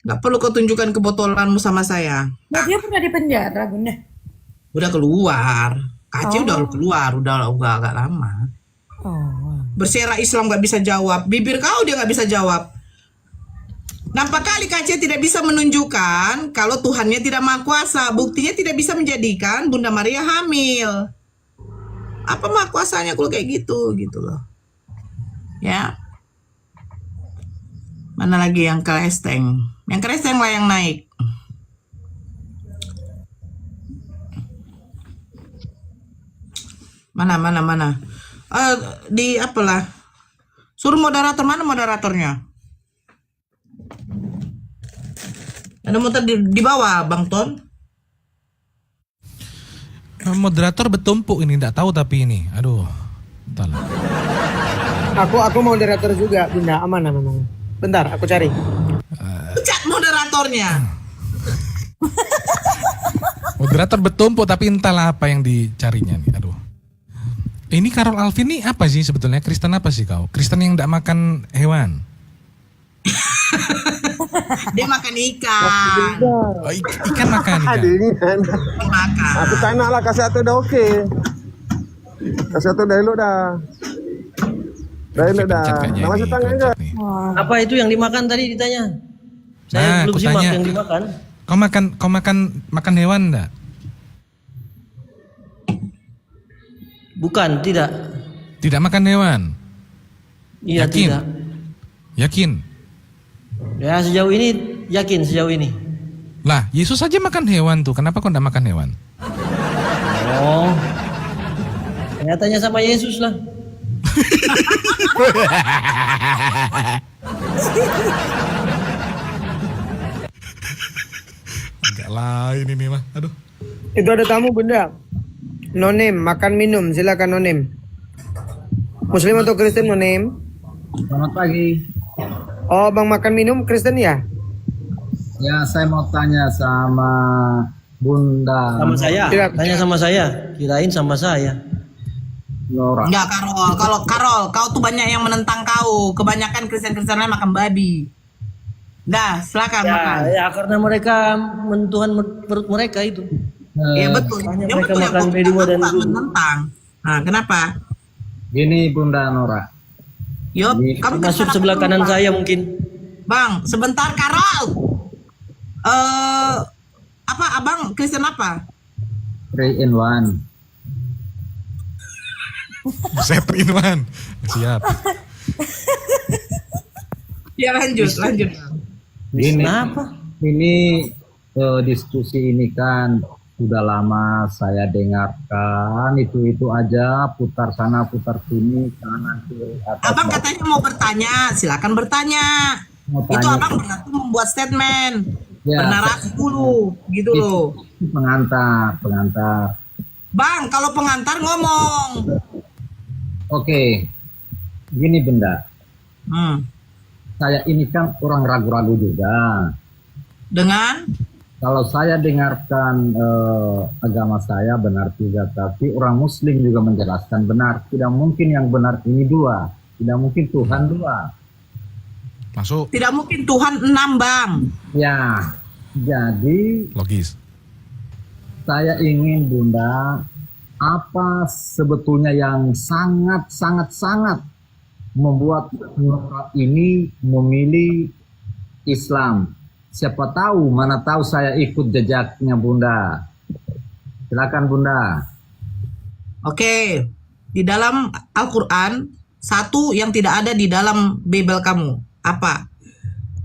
Nggak perlu kau tunjukkan kebotolanmu sama saya. Nah, dia pernah di penjara, Bunda. Udah keluar. KC udah Oh. keluar, udah agak lama. Oh. Bersera Islam nggak bisa jawab. Bibir kau dia nggak bisa jawab. Nampak kali KC tidak bisa menunjukkan kalau Tuhannya tidak maha kuasa. Buktinya tidak bisa menjadikan Bunda Maria hamil. Apa maha kuasanya kalau kayak gitu loh. Ya. Mana lagi yang kelesteng? Yang kelesteng lah yang naik. Mana. Di apalah. Suruh moderator, mana moderatornya? Ada motor di bawah, Bang Ton. Moderator bertumpuk ini, tidak tahu tapi ini. Aduh. Entahlah. Aku moderator juga, Bunda. Aman. Bentar, aku cari. Pecat moderatornya. Moderator bertumpuk tapi entahlah apa yang dicarinya nih. Aduh. Ini Karol Alvin nih apa sih sebetulnya? Kristen apa sih kau? Kristen yang tidak makan hewan? Dia makan ikan. Oh, ikan makan ikan. Dingin. Makan. Aku tanya lah, kasih satu udah oke. Kasih satu dah elok dah. Dah elok dah. Pencet kayaknya Nama ini, setengah pencet enggak? nih. Apa itu yang dimakan tadi ditanya? Saya Nah, belum aku simak tanya. yang dimakan. Kau makan hewan enggak? Bukan, tidak. Tidak makan hewan. Iya, Yakin? tidak. Yakin? Ya, sejauh ini yakin sejauh ini. Lah, Yesus saja makan hewan tuh. Kenapa kau enggak makan hewan? Oh. Ya, tanya sama Yesus lah. Enggak lain ini mah. Aduh. Itu ada tamu, Bunda. Nonim, makan minum, silakan Nonim. Muslim atau Kristen Nonim? Selamat pagi. Oh, Bang makan minum Kristen ya? Ya, saya mau tanya sama Bunda Sama saya. Silakan. Tanya sama saya. Kirain sama saya. Nora. Enggak, Karol. Kalau Karol, kau tuh banyak yang menentang kau. Kebanyakan Kristen-Kristen lain makan babi. Dah, silakan makan. Ya, karena mereka mentuhan perut mereka itu. Iya betul. Makanya Yang mereka betul yang makan kau bedi bilang, dan bukan dulu. menentang. Nah, kenapa? Gini Bunda Nora. Yuk, Ini kamu Masuk kenapa sebelah dulu, kanan Bang? saya mungkin. Bang, sebentar Karol. Apa abang Kristen apa? 3 in 1. Buset, Inwan. Siap. Ya lanjut. Ini Kenapa? ini diskusi ini kan sudah lama saya dengarkan itu aja putar sana putar sini kanan kiri atas Abang bawah. katanya mau bertanya, silakan bertanya. Mau Itu tanya. abang berarti membuat statement. Ya, Bernarasi dulu, gitu loh. pengantar. Bang, kalau pengantar ngomong. Oke. Gini Bunda, Hmm. saya ini kan orang ragu-ragu juga. Dengan Kalau saya dengarkan agama saya benar juga, tapi orang Muslim juga menjelaskan benar. Tidak mungkin yang benar ini dua, tidak mungkin Tuhan dua. Masuk. tidak mungkin Tuhan 6, Bang. Ya, jadi Logis. saya ingin Bunda, apa sebetulnya yang sangat membuat Nora ini memilih Islam? Siapa tahu, mana tahu saya ikut jejaknya Bunda. Silakan Bunda. Oke. Di dalam Al-Quran, satu yang tidak ada di dalam Bible kamu. Apa?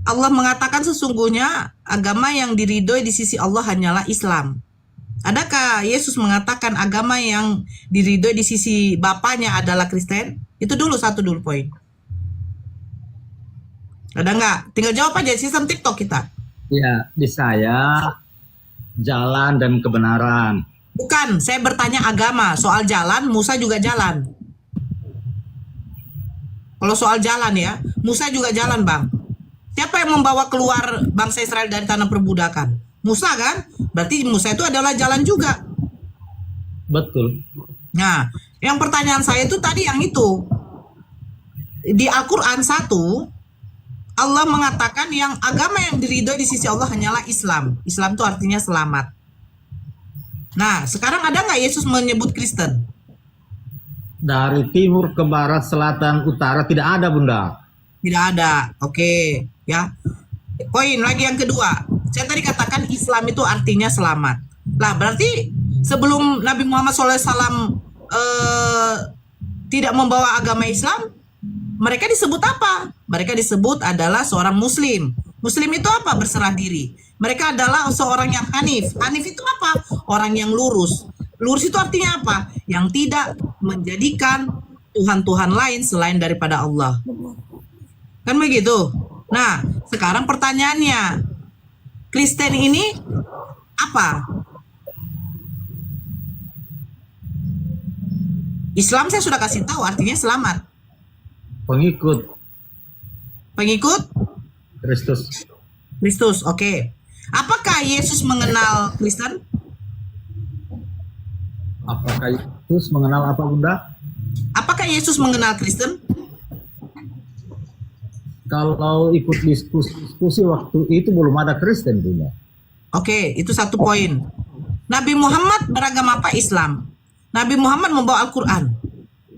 Allah mengatakan sesungguhnya agama yang diridhoi di sisi Allah hanyalah Islam. Adakah Yesus mengatakan agama yang diridhoi di sisi Bapaknya adalah Kristen? Itu dulu poin. Ada nggak? Tinggal jawab aja, sistem TikTok kita. Ya, di saya jalan dan kebenaran. Bukan, saya bertanya agama. Soal jalan, Musa juga jalan. Kalau soal jalan ya, Musa juga jalan, Bang. Siapa yang membawa keluar bangsa Israel dari tanah perbudakan? Musa kan? Berarti Musa itu adalah jalan juga. Betul. Nah, yang pertanyaan saya itu tadi yang itu. Di Al-Quran 1, Allah mengatakan yang agama yang diridhoi di sisi Allah hanyalah Islam. Islam itu artinya selamat. Nah, sekarang ada nggak Yesus menyebut Kristen? Dari timur ke barat, selatan, utara tidak ada, Bunda. Tidak ada. Oke, ya. Poin lagi yang kedua. Saya tadi katakan Islam itu artinya selamat. Lah, berarti sebelum Nabi Muhammad SAW tidak membawa agama Islam, mereka disebut apa? Mereka disebut adalah seorang Muslim. Muslim itu apa? Berserah diri. Mereka adalah seorang yang hanif. Hanif itu apa? Orang yang lurus. Lurus itu artinya apa? Yang tidak menjadikan Tuhan-Tuhan lain selain daripada Allah. Kan begitu? Nah, sekarang pertanyaannya, Kristen ini apa? Islam saya sudah kasih tahu artinya selamat. Pengikut Pengikut Kristus. oke. Apakah Yesus mengenal Kristen? Apakah Yesus mengenal apa, Bunda? Apakah Yesus mengenal Kristen? Kalau ikut diskusi waktu itu belum ada Kristen, Bunda. Oke, itu satu poin. Nabi Muhammad beragama apa? Islam. Nabi Muhammad membawa Al-Quran.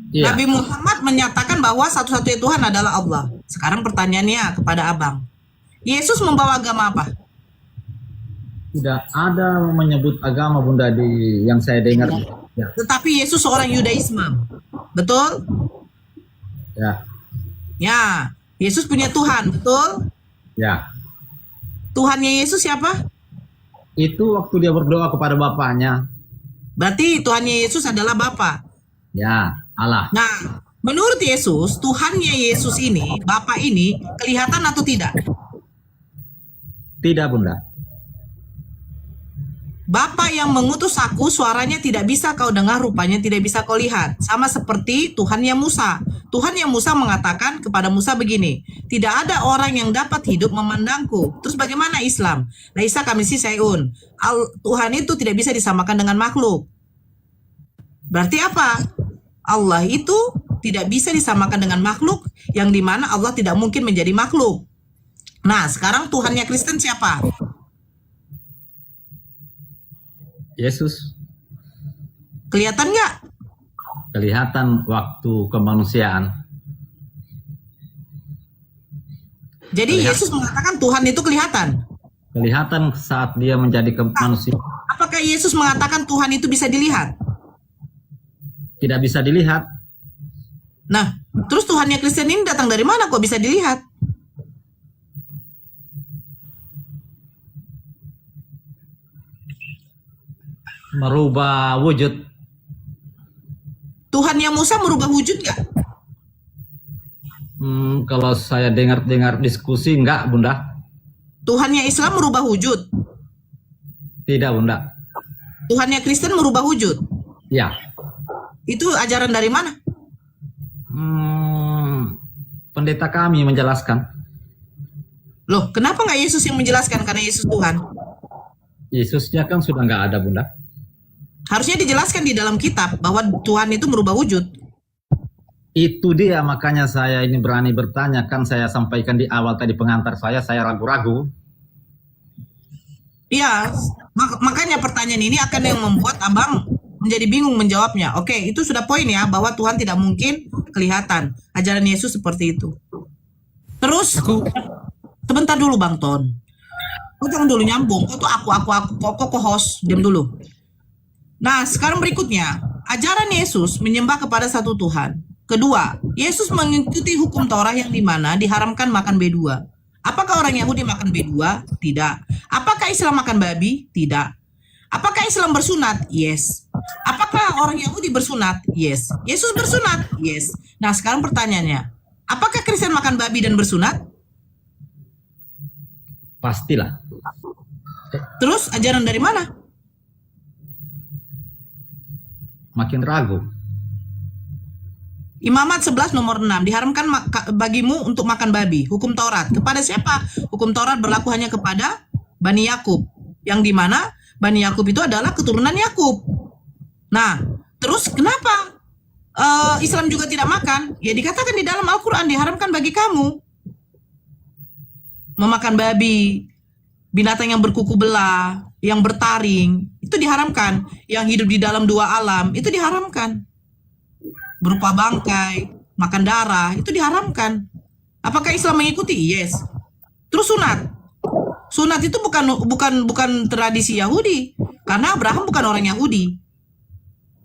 Iya. Nabi Muhammad menyatakan bahwa satu-satunya Tuhan adalah Allah. Sekarang pertanyaannya kepada abang. Yesus membawa agama apa? Tidak ada menyebut agama, Bunda, di yang saya dengar. Ya. Tetapi Yesus seorang Yudaisme. Betul? Ya. Ya. Yesus punya Tuhan. Betul? Ya. Tuhannya Yesus siapa? Itu waktu dia berdoa kepada Bapaknya. Berarti Tuhannya Yesus adalah Bapa. Ya, Allah. Nah, menurut Yesus, Tuhannya Yesus ini, Bapa ini, kelihatan atau tidak? Tidak, Bunda. Bapa yang mengutus aku, suaranya tidak bisa kau dengar, rupanya tidak bisa kau lihat. Sama seperti Tuhannya Musa. Tuhannya Musa mengatakan kepada Musa begini, tidak ada orang yang dapat hidup memandangku. Terus bagaimana Islam? Laisa kamitslihi syai'un. Tuhan itu tidak bisa disamakan dengan makhluk. Berarti apa? Allah itu tidak bisa disamakan dengan makhluk, yang dimana Allah tidak mungkin menjadi makhluk. Nah, sekarang Tuhannya Kristen siapa? Yesus Kelihatan nggak? kelihatan waktu kemanusiaan. Jadi Yesus mengatakan Tuhan itu kelihatan. Kelihatan saat dia menjadi manusia. Apakah Yesus mengatakan Tuhan itu bisa dilihat? Tidak bisa dilihat. Nah, terus Tuhannya Kristen ini datang dari mana kok bisa dilihat? Merubah wujud. Tuhannya Musa merubah wujud nggak? Kalau saya dengar diskusi, enggak, Bunda. Tuhannya Islam merubah wujud. Tidak, Bunda. Tuhannya Kristen merubah wujud. Ya. Itu ajaran dari mana? Pendeta kami menjelaskan. Loh, kenapa nggak Yesus yang menjelaskan? Karena Yesus Tuhan. Yesusnya kan sudah nggak ada, Bunda. Harusnya dijelaskan di dalam kitab bahwa Tuhan itu merubah wujud. Itu dia, makanya saya ini berani bertanya. Kan saya sampaikan di awal tadi pengantar saya ragu-ragu. Iya, makanya pertanyaan ini akan yang membuat abang menjadi bingung menjawabnya. Oke, itu sudah poin ya, bahwa Tuhan tidak mungkin kelihatan. Ajaran Yesus seperti itu. Terus, sebentar dulu Bang Ton. Kau jangan dulu nyambung. Kau tuh kok host. Diam dulu. Nah, sekarang berikutnya. Ajaran Yesus menyembah kepada satu Tuhan. Kedua, Yesus mengikuti hukum Taurat yang dimana diharamkan makan B2. Apakah orang Yahudi makan B2? Tidak. Apakah Islam makan babi? Tidak. Apakah Islam bersunat? Yes. Apakah orang Yahudi bersunat? Yes. Yesus bersunat? Yes. Nah, sekarang pertanyaannya. Apakah Kristen makan babi dan bersunat? Pastilah. Terus ajaran dari mana? Makin ragu. Imamat 11 nomor 6. Diharamkan bagimu untuk makan babi. Hukum Taurat. Kepada siapa? Hukum Taurat berlaku hanya kepada Bani Yakub. Yang dimana Bani Yakub itu adalah keturunan Yakub. Nah, terus kenapa Islam juga tidak makan? Ya dikatakan di dalam Al-Quran diharamkan bagi kamu. memakan babi, binatang yang berkuku belah, yang bertaring, itu diharamkan. Yang hidup di dalam dua alam, itu diharamkan. Berupa bangkai, makan darah, itu diharamkan. Apakah Islam mengikuti? Yes. Terus sunat. Sunat itu bukan tradisi Yahudi, karena Abraham bukan orang Yahudi.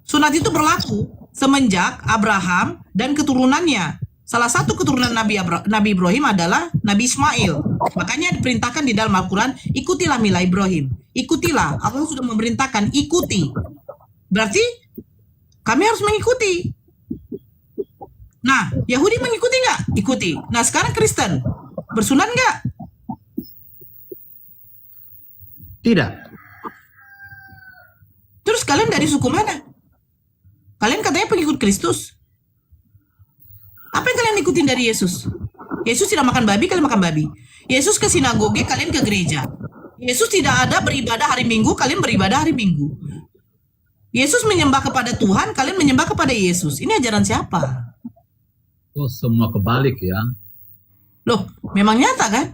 Sunat itu berlaku semenjak Abraham dan keturunannya. Salah satu keturunan Nabi Ibrahim adalah Nabi Ismail. Makanya diperintahkan di dalam Al-Quran, ikutilah mila Ibrahim. Ikutilah, Allah sudah memerintahkan, ikuti. Berarti kami harus mengikuti. Nah, Yahudi mengikuti nggak? Ikuti. Nah, sekarang Kristen bersunat nggak? Tidak. Terus kalian dari suku mana? Kalian katanya pengikut Kristus. Apa yang kalian ikutin dari Yesus? Yesus tidak makan babi, kalian makan babi. Yesus ke sinagoge, kalian ke gereja. Yesus tidak ada beribadah hari Minggu, kalian beribadah hari Minggu. Yesus menyembah kepada Tuhan, kalian menyembah kepada Yesus. Ini ajaran siapa? Oh, semua kebalik ya. Loh, memang nyata kan?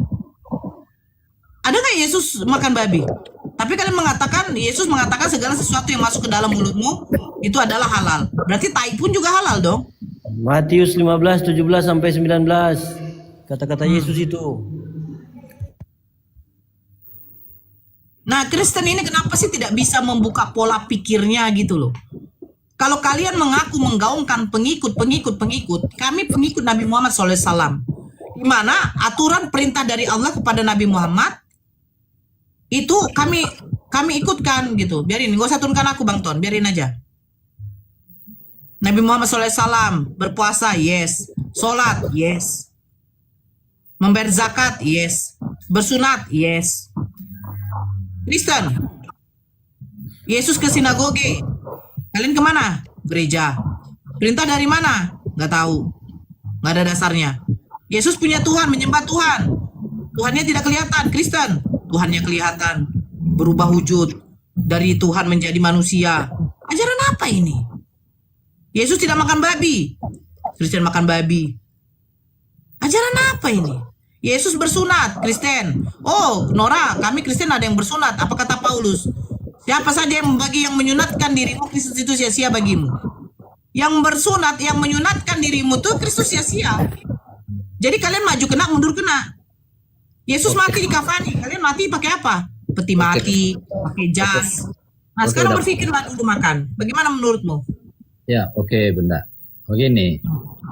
Ada nggak Yesus makan babi? Tapi kalian mengatakan, Yesus mengatakan segala sesuatu yang masuk ke dalam mulutmu itu adalah halal. Berarti tai pun juga halal dong. Matius 15, 17 sampai 19. Kata-kata Yesus itu. Nah, Kristen ini kenapa sih tidak bisa membuka pola pikirnya gitu loh? Kalau kalian mengaku menggaungkan pengikut, kami pengikut Nabi Muhammad SAW. Di mana aturan perintah dari Allah kepada Nabi Muhammad itu kami ikutkan gitu. Biarin, gak usah turunkan aku Bang Ton, biarin aja. Nabi Muhammad SAW berpuasa, yes. Sholat, yes. Membayar zakat, yes. Bersunat, yes. Kristen, Yesus ke sinagoge, kalian kemana? Gereja. Perintah dari mana? Gak tahu. Gak ada dasarnya. Yesus punya Tuhan, menyembah Tuhan. Tuhannya tidak kelihatan. Kristen, Tuhannya kelihatan. Berubah wujud. Dari Tuhan menjadi manusia. Ajaran apa ini? Yesus tidak makan babi. Kristen makan babi. Ajaran apa ini? Yesus bersunat. Kristen. Oh, Nora, kami Kristen ada yang bersunat. Apa kata Paulus? Siapa saja yang menyunatkan dirimu, Kristus itu sia-sia bagimu. Yang bersunat, yang menyunatkan dirimu tuh Kristus sia-sia. Jadi kalian maju kena, mundur kena. Yesus mati di kafani, kalian mati pakai apa? Peti mati, pakai jas. Nah, sekarang berpikirlah dulu makan. Bagaimana menurutmu? Ya, oke, Bunda. Begini,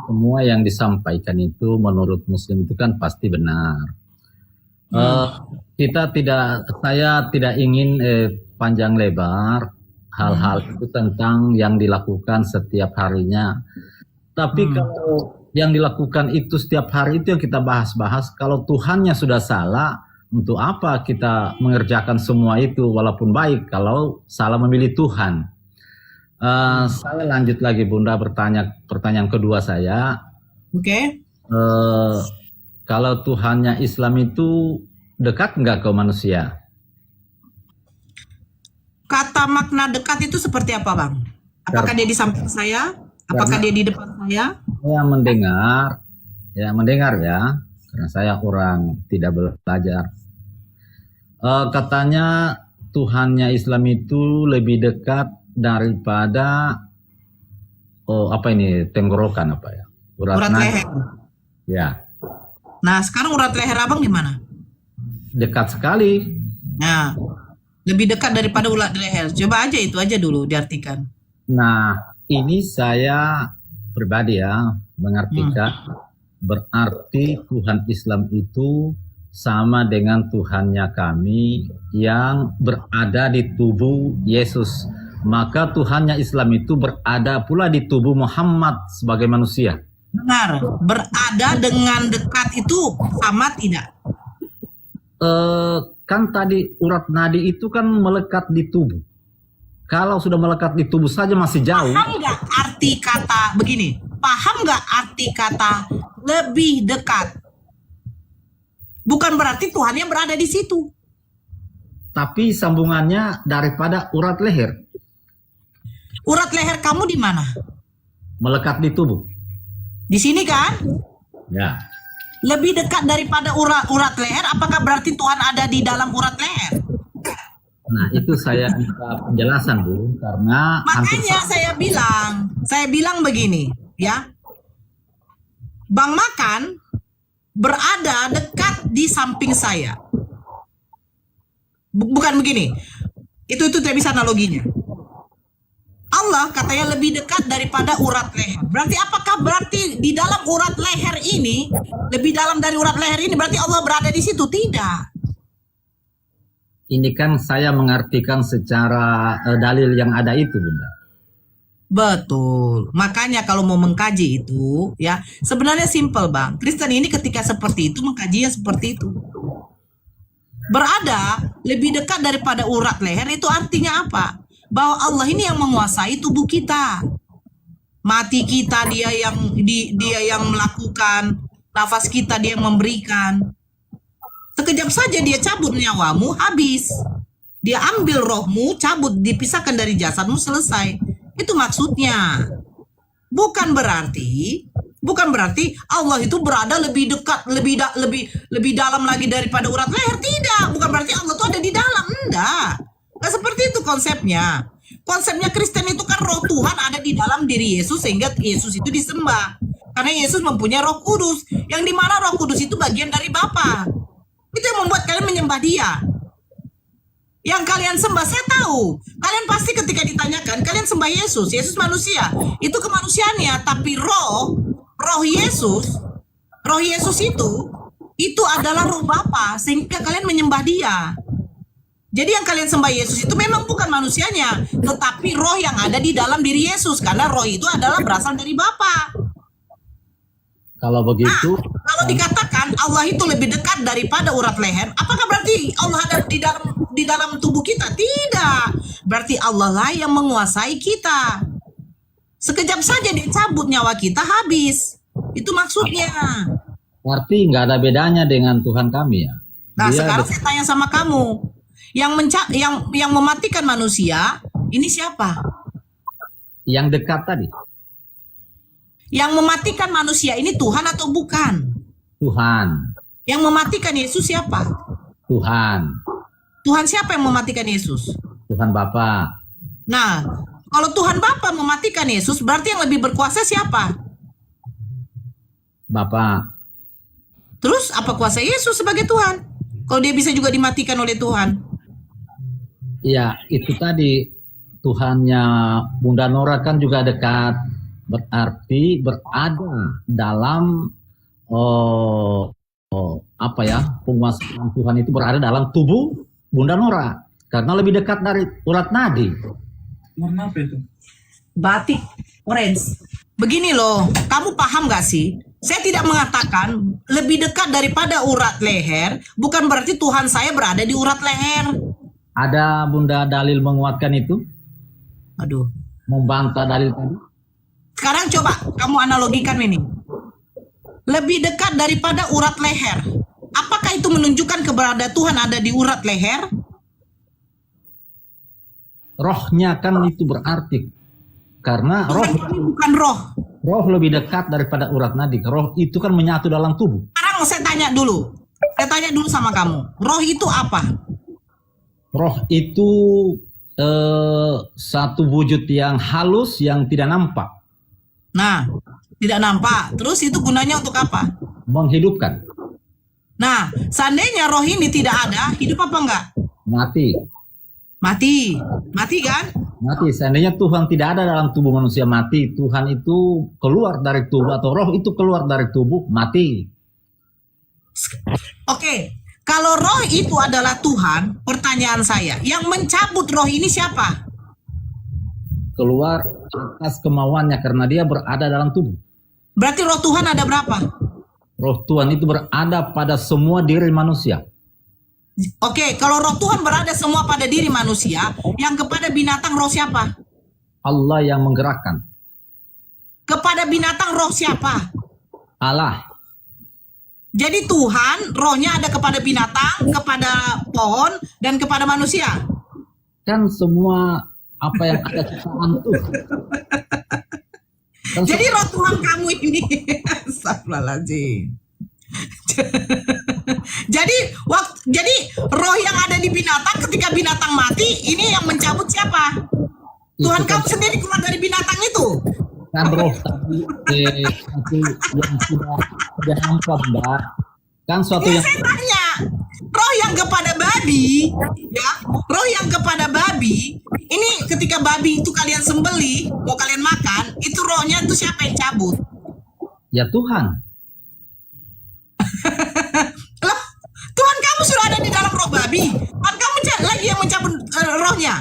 semua yang disampaikan itu menurut Muslim itu kan pasti benar. Saya tidak ingin panjang lebar hal-hal itu tentang yang dilakukan setiap harinya. Tapi kalau yang dilakukan itu setiap hari itu yang kita bahas-bahas, kalau Tuhannya sudah salah, untuk apa kita mengerjakan semua itu walaupun baik kalau salah memilih Tuhan? Saya lanjut lagi Bunda pertanyaan kedua saya. Oke. Kalau Tuhannya Islam itu dekat nggak ke manusia? Kata makna dekat itu seperti apa, Bang? Apakah dia di samping saya? Apakah dia di depan saya? Saya mendengar ya, karena saya orang tidak belajar. Katanya Tuhannya Islam itu lebih dekat daripada tenggorokan apa ya? Urat leher. Ya. Nah, sekarang urat leher Abang di mana? Dekat sekali. Nah, lebih dekat daripada urat leher. Coba aja itu aja dulu diartikan. Nah, ini saya pribadi ya mengartikan berarti Tuhan Islam itu sama dengan Tuhannya kami yang berada di tubuh Yesus. Maka Tuhannya Islam itu berada pula di tubuh Muhammad sebagai manusia. Benar, berada dengan dekat itu sama tidak? Kan tadi urat nadi itu kan melekat di tubuh. Kalau sudah melekat di tubuh saja masih jauh. Paham nggak arti kata begini? Paham nggak arti kata lebih dekat? Bukan berarti Tuhannya berada di situ. Tapi sambungannya daripada urat leher. Urat leher kamu di mana? Melekat di tubuh. Di sini kan? Ya. lebih dekat daripada urat leher, apakah berarti Tuhan ada di dalam urat leher? Nah, itu saya minta penjelasan, Bu, karena Makanya saya bilang begini, ya. Bang Makan berada dekat di samping saya. Bukan begini. Itu tidak bisa analoginya. Allah katanya lebih dekat daripada urat leher. Berarti apakah berarti di dalam urat leher ini, lebih dalam dari urat leher ini, berarti Allah berada di situ? Tidak. ini kan saya mengartikan secara dalil yang ada itu, Bunda. Betul. Makanya kalau mau mengkaji itu, ya sebenarnya simple, Bang. Kristen ini ketika seperti itu mengkajinya seperti itu. Berada lebih dekat daripada urat leher itu artinya apa? Bahwa Allah ini yang menguasai tubuh kita. Mati kita dia yang melakukan, nafas kita dia yang memberikan. Sekejap saja dia cabut nyawamu, habis. Dia ambil rohmu, cabut, dipisahkan dari jasadmu, selesai. Itu maksudnya. Bukan berarti Allah itu berada lebih dekat, lebih dalam lagi daripada urat leher. Tidak, bukan berarti Allah itu ada di dalam. Enggak seperti itu konsepnya. Konsepnya Kristen itu kan roh Tuhan ada di dalam diri Yesus, sehingga Yesus itu disembah. Karena Yesus mempunyai Roh Kudus, yang dimana Roh Kudus itu bagian dari Bapa. Itu yang membuat kalian menyembah dia. Yang kalian sembah, saya tahu. Kalian pasti ketika ditanyakan, kalian sembah Yesus. Yesus manusia. Itu kemanusiaannya. Tapi roh Yesus itu adalah roh Bapa, sehingga kalian menyembah dia. Jadi yang kalian sembah Yesus itu memang bukan manusianya, tetapi roh yang ada di dalam diri Yesus. Karena roh itu adalah berasal dari Bapa. Kalau begitu, Kalau dikatakan Allah itu lebih dekat daripada urat leher, apakah berarti Allah ada di dalam tubuh kita? Tidak. Berarti Allah lah yang menguasai kita. Sekejap saja dia cabut nyawa kita, habis. Itu maksudnya. berarti nggak ada bedanya dengan Tuhan kami ya. Nah, Dia sekarang saya tanya sama kamu. Yang mematikan manusia, ini siapa? yang dekat tadi, Yang mematikan manusia ini Tuhan atau bukan? Tuhan. Yang mematikan Yesus siapa? Tuhan. Tuhan siapa yang mematikan Yesus? Tuhan Bapa. Nah, kalau Tuhan Bapa mematikan Yesus, berarti yang lebih berkuasa siapa? Bapa. Terus apa kuasa Yesus sebagai Tuhan? Kalau dia bisa juga dimatikan oleh Tuhan. Ya, itu tadi Tuhannya Bunda Nora kan juga dekat. Berarti berada dalam penguasaan Tuhan itu berada dalam tubuh Bunda Nora. Karena lebih dekat dari urat nadi. Warna apa itu? Batik orange. Begini loh, kamu paham gak sih? Saya tidak mengatakan lebih dekat daripada urat leher, bukan berarti Tuhan saya berada di urat leher. Ada Bunda dalil menguatkan itu? Aduh. Membantah dalil tadi? Sekarang coba kamu analogikan ini. Lebih dekat daripada urat leher. Apakah itu menunjukkan keberadaan Tuhan ada di urat leher? Rohnya kan itu berarti. Karena Tuhan ini bukan roh. roh lebih dekat daripada urat nadi. Roh itu kan menyatu dalam tubuh. Sekarang saya tanya dulu. Saya tanya dulu sama kamu. Roh itu apa? Roh itu satu wujud yang halus yang tidak nampak. Nah, tidak nampak. Terus itu gunanya untuk apa? Menghidupkan. Nah, seandainya roh ini tidak ada, hidup apa enggak? Mati. Mati. Mati kan? Mati. Seandainya Tuhan tidak ada dalam tubuh manusia, mati. Tuhan itu keluar dari tubuh atau roh itu keluar dari tubuh, mati. Oke. Kalau roh itu adalah Tuhan, pertanyaan saya, yang mencabut roh ini siapa? Keluar atas kemauannya karena dia berada dalam tubuh. Berarti roh Tuhan ada berapa? Roh Tuhan itu berada pada semua diri manusia. Oke, kalau roh Tuhan berada semua pada diri manusia, yang kepada binatang roh siapa? Allah yang menggerakkan. Kepada binatang roh siapa? Allah. Jadi Tuhan rohnya ada kepada binatang, kepada pohon, dan kepada manusia. Kan semua apa yang ada ciptaan Tuhan. Kan Jadi roh Tuhan kamu ini, astagfirullahaladzim. Jadi roh yang ada di binatang ketika binatang mati, ini yang mencabut siapa? Tuhan Itu kamu sendiri keluar dari binatang itu. kan roh tadi satu yang tidak nampak, Mbak. Kan suatu Ya yang saya tanya, roh yang kepada babi, ya, roh yang kepada babi, ini ketika babi itu kalian sembelih, mau kalian makan, itu rohnya itu siapa yang cabut? ya Tuhan. Loh, Tuhan kamu sudah ada di dalam roh babi, Tuhan kamu lagi yang mencabut rohnya.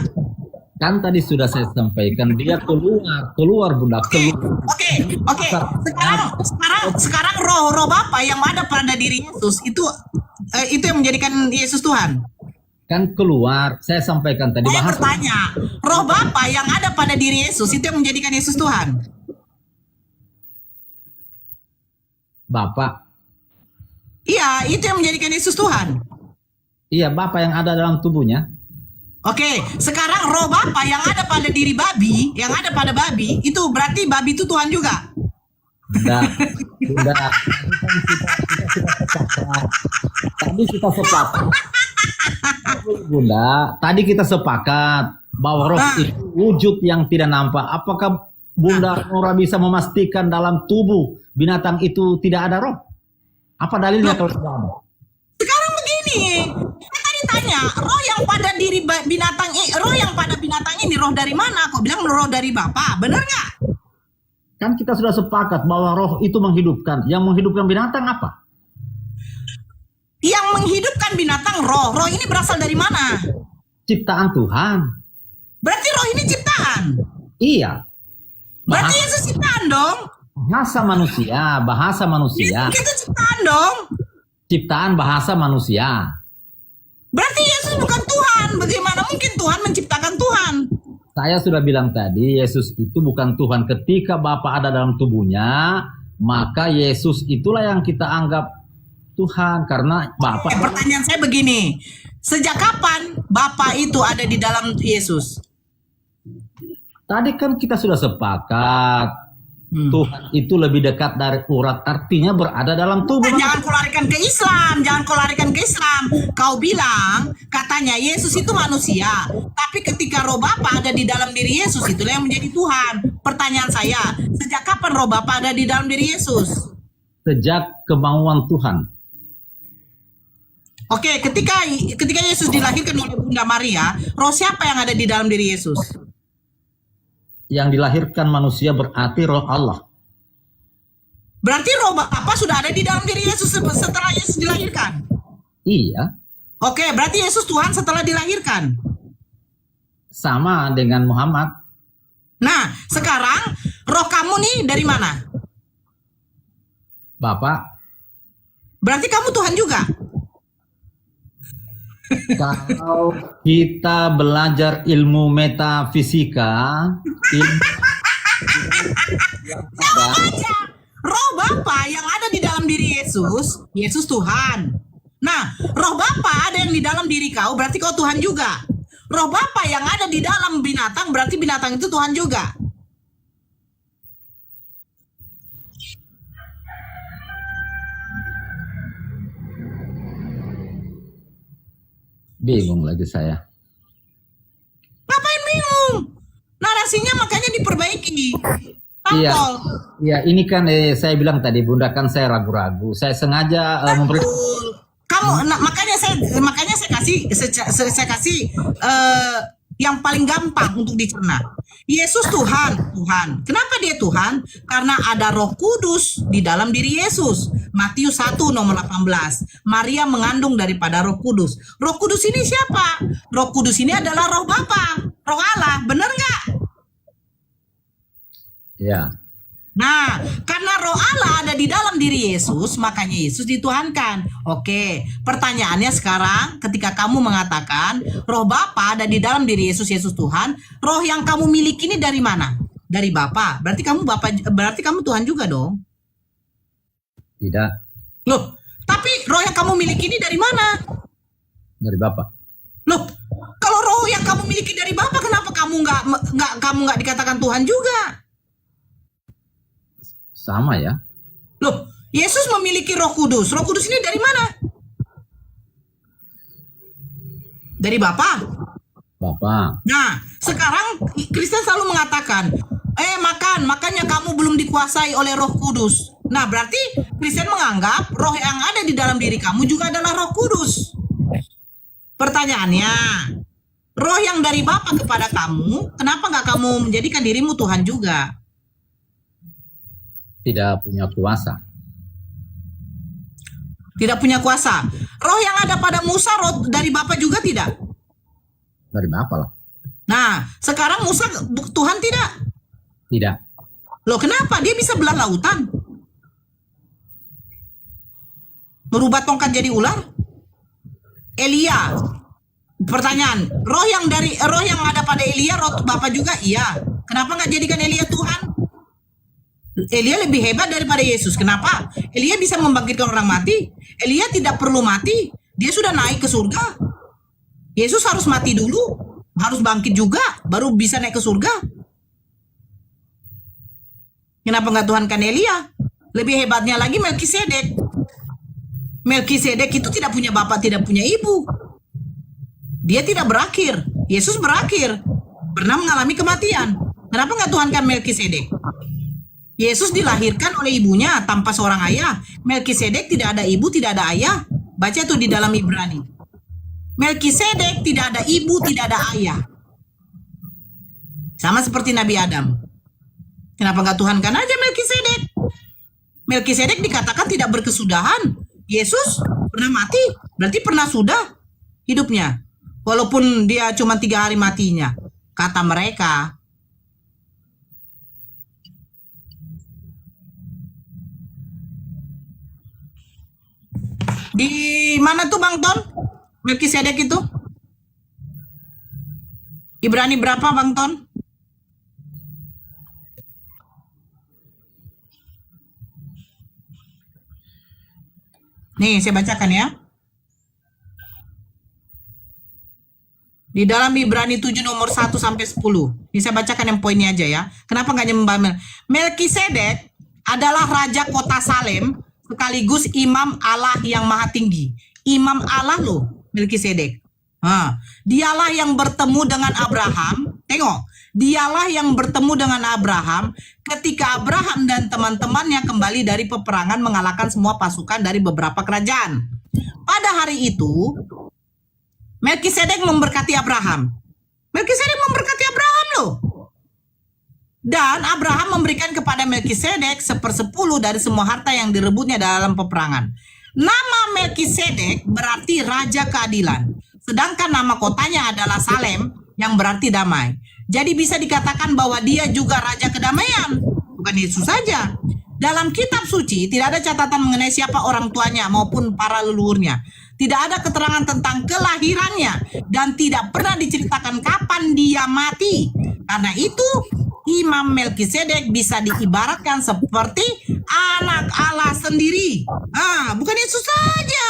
Kan tadi sudah saya sampaikan dia keluar Bunda, keluar. Oke. Sekarang roh Bapa yang ada pada diri Yesus itu yang menjadikan Yesus Tuhan. Kan keluar, saya sampaikan tadi Saya bahasa. bertanya, roh Bapa yang ada pada diri Yesus itu yang menjadikan Yesus Tuhan. Bapak. Iya, itu yang menjadikan Yesus Tuhan. Iya, Bapak yang ada dalam tubuhnya. Oke, sekarang roh Bapa yang ada pada diri babi, yang ada pada babi, itu berarti babi itu Tuhan juga. Sudah. Tadi kita sepakat. Bunda, tadi kita sepakat bahwa roh itu wujud yang tidak nampak. Apakah Bunda Nora bisa memastikan dalam tubuh binatang itu tidak ada roh? Apa dalilnya kalau tidak ada? Sekarang begini, saya tadi tanya, roh yang pada diri binatang ini, roh yang pada binatang ini roh dari mana? Kau bilang roh dari Bapa, benar nggak? Kan kita sudah sepakat bahwa roh itu menghidupkan. Yang menghidupkan binatang apa? Yang menghidupkan binatang roh. Roh ini berasal dari mana? Ciptaan Tuhan. Berarti roh ini ciptaan. Iya. Berarti Yesus ciptaan dong. Bahasa manusia. Itu ciptaan dong. Ciptaan bahasa manusia. Berarti Yesus bukan Tuhan. Bagaimana mungkin Tuhan menciptakan Tuhan? Saya sudah bilang tadi, Yesus itu bukan Tuhan. Ketika Bapa ada dalam tubuhnya, maka Yesus itulah yang kita anggap Tuhan. Karena Bapa... Pertanyaan saya begini. Sejak kapan Bapa itu ada di dalam Yesus? Tadi kan kita sudah sepakat. Tuhan itu lebih dekat dari urat. Artinya berada dalam tubuh. Jangan kau larikan ke Islam. Kau bilang katanya Yesus itu manusia, tapi ketika roh Bapa ada di dalam diri Yesus, itulah yang menjadi Tuhan. Pertanyaan saya, sejak kapan roh Bapa ada di dalam diri Yesus? Sejak kemauan Tuhan. Oke, ketika Yesus dilahirkan oleh Bunda Maria, roh siapa yang ada di dalam diri Yesus? Yang dilahirkan manusia berarti roh Allah. Berarti roh Bapa sudah ada di dalam diri Yesus setelah Yesus dilahirkan. Iya. Oke, berarti Yesus Tuhan setelah dilahirkan. Sama dengan Muhammad. Nah, sekarang roh kamu nih dari mana? Bapak, Berarti kamu Tuhan juga. kalau kita belajar ilmu metafisika, Jawab aja. Roh Bapa yang ada di dalam diri Yesus, Yesus Tuhan. Nah, roh Bapa ada yang di dalam diri kau, berarti kau Tuhan juga. Roh Bapa yang ada di dalam binatang, berarti binatang itu Tuhan juga. bingung lagi saya. Ngapain bingung? Narasinya makanya diperbaiki. Iya, Tampol. iya. Ini kan saya bilang tadi, Bunda, kan saya ragu-ragu. Saya sengaja memberi. Kamu makanya saya kasih yang paling gampang untuk dicerna. Yesus Tuhan. Kenapa dia Tuhan? Karena ada Roh Kudus di dalam diri Yesus. Matius 1 nomor 18. Maria mengandung daripada Roh Kudus. Roh Kudus ini siapa? Roh Kudus ini adalah Roh Bapa, Roh Allah. Benar nggak? Ya. Nah, karena roh Allah ada di dalam diri Yesus, makanya Yesus dituhankan. Oke, pertanyaannya sekarang ketika kamu mengatakan roh Bapa ada di dalam diri Yesus, Yesus Tuhan, roh yang kamu miliki ini dari mana? Dari Bapa. Berarti kamu Tuhan juga dong. Tidak. Loh, tapi roh yang kamu miliki ini dari mana? Dari Bapak. Loh, kalau roh yang kamu miliki dari Bapa, kenapa kamu nggak dikatakan Tuhan juga? Sama ya. Loh, Yesus memiliki Roh Kudus. Roh Kudus ini dari mana? Dari Bapa. Bapak. Nah, sekarang Kristen selalu mengatakan, makanya kamu belum dikuasai oleh Roh Kudus. Nah, berarti Kristen menganggap roh yang ada di dalam diri kamu juga adalah Roh Kudus. Pertanyaannya, roh yang dari Bapa kepada kamu, kenapa nggak kamu menjadikan dirimu Tuhan juga? Tidak punya kuasa. Tidak punya kuasa. Roh yang ada pada Musa, roh dari Bapa juga tidak? Dari Bapak lah. Nah, sekarang Musa Tuhan tidak? Tidak. Loh, kenapa? Dia bisa belah lautan. Merubah tongkat jadi ular. Elia. Pertanyaan, roh yang ada pada Elia, roh Bapa juga? Iya. Kenapa nggak jadikan Elia Tuhan? Elia lebih hebat daripada Yesus. Kenapa? Elia bisa membangkitkan orang mati. Elia tidak perlu mati. Dia sudah naik ke surga. Yesus harus mati dulu, harus bangkit juga, baru bisa naik ke surga. Kenapa nggak Tuhankan Elia? Lebih hebatnya lagi Melkisedek. Melkisedek itu tidak punya bapak, tidak punya ibu. Dia tidak berakhir. Yesus berakhir. Pernah mengalami kematian. Kenapa nggak Tuhankan Melkisedek? Yesus dilahirkan oleh ibunya tanpa seorang ayah. Melkisedek tidak ada ibu, tidak ada ayah. Baca tuh di dalam Ibrani. Melkisedek tidak ada ibu, tidak ada ayah. Sama seperti Nabi Adam. Kenapa nggak Tuhankan aja Melkisedek? Melkisedek dikatakan tidak berkesudahan. Yesus pernah mati, berarti pernah sudah hidupnya. Walaupun dia cuma 3 hari matinya. Kata mereka. Di mana tuh Bang Ton? Melkisedek itu? Ibrani berapa Bang Ton? Nih, saya bacakan ya. Di dalam Ibrani 7 nomor 1 sampai 10. Ini saya bacakan yang poinnya aja ya. Kenapa nggak nyembah Melkisedek adalah raja kota Salem sekaligus imam Allah yang maha tinggi. Imam Allah loh, Melkisedek. Dialah yang bertemu dengan Abraham. Tengok, dialah yang bertemu dengan Abraham ketika Abraham dan teman-temannya kembali dari peperangan mengalahkan semua pasukan dari beberapa kerajaan. Pada hari itu, Melkisedek memberkati Abraham. Melkisedek memberkati Abraham loh. Dan Abraham memberikan kepada Melkisedek 1/10 dari semua harta yang direbutnya dalam peperangan. Nama Melkisedek berarti Raja Keadilan. Sedangkan nama kotanya adalah Salem yang berarti damai. Jadi bisa dikatakan bahwa dia juga Raja Kedamaian. Bukan Yesus saja. Dalam kitab suci tidak ada catatan mengenai siapa orang tuanya maupun para leluhurnya. Tidak ada keterangan tentang kelahirannya dan tidak pernah diceritakan kapan dia mati. Karena itu Imam Melkisedek bisa diibaratkan seperti anak Allah sendiri. Bukan Yesus saja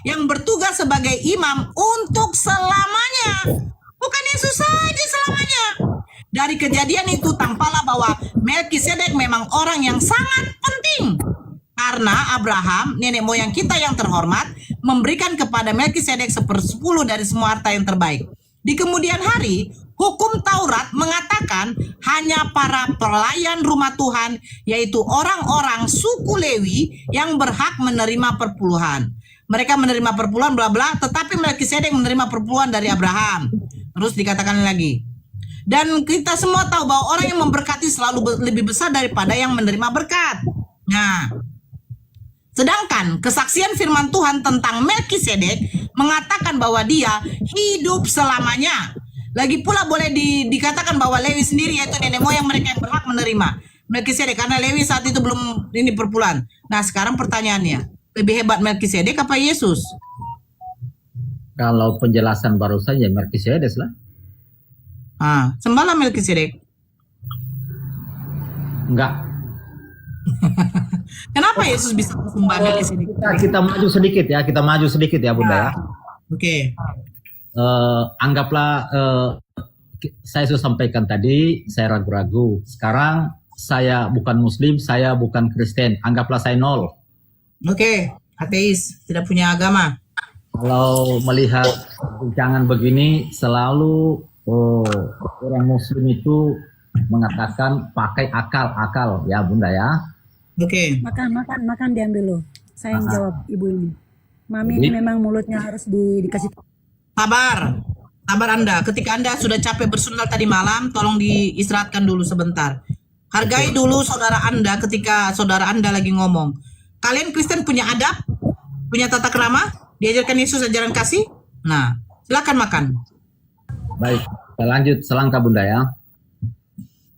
yang bertugas sebagai imam untuk selamanya. Bukan Yesus saja selamanya. Dari kejadian itu tampaklah bahwa Melkisedek memang orang yang sangat penting. Karena Abraham, nenek moyang kita yang terhormat, memberikan kepada Melkisedek 1/10 dari semua harta yang terbaik. Di kemudian hari, hukum Taurat mengatakan hanya para pelayan rumah Tuhan, yaitu orang-orang suku Lewi yang berhak menerima perpuluhan. Mereka menerima perpuluhan bla bla, tetapi Melkisedek menerima perpuluhan dari Abraham. Terus dikatakan lagi. Dan kita semua tahu bahwa orang yang memberkati selalu lebih besar daripada yang menerima berkat. Nah, sedangkan kesaksian firman Tuhan tentang Melkisedek mengatakan bahwa dia hidup selamanya. Lagi pula boleh dikatakan bahwa Lewi sendiri yaitu nenek moyang mereka yang berhak menerima Melkisedek karena Lewi saat itu belum ini perpuluhan. Nah, sekarang pertanyaannya, lebih hebat Melkisedek apa Yesus? Kalau penjelasan baru saja Melkisedek lah. Sembahlah Melkisedek. Enggak. Kenapa Yesus bisa sembah Melkisedek? Kita maju sedikit ya Bunda ya. Oke. Anggaplah saya sudah sampaikan tadi, saya ragu-ragu. Sekarang saya bukan Muslim, saya bukan Kristen. Anggaplah saya 0. Oke, ateis, tidak punya agama. Kalau melihat jangan begini, selalu orang Muslim itu mengatakan pakai akal ya Bunda ya. Oke. Makan diambil loh. Saya yang jawab ibu ini. Mami Jadi- ini memang mulutnya harus dikasih. Sabar. Sabar Anda. Ketika Anda sudah capek bersundal tadi malam, tolong diistirahatkan dulu sebentar. Hargai dulu saudara Anda ketika saudara Anda lagi ngomong. Kalian Kristen punya adab? Punya tata krama? Diajarkan Yesus ajaran kasih? Nah, silakan makan. Baik, kita lanjut selangkah Bunda ya.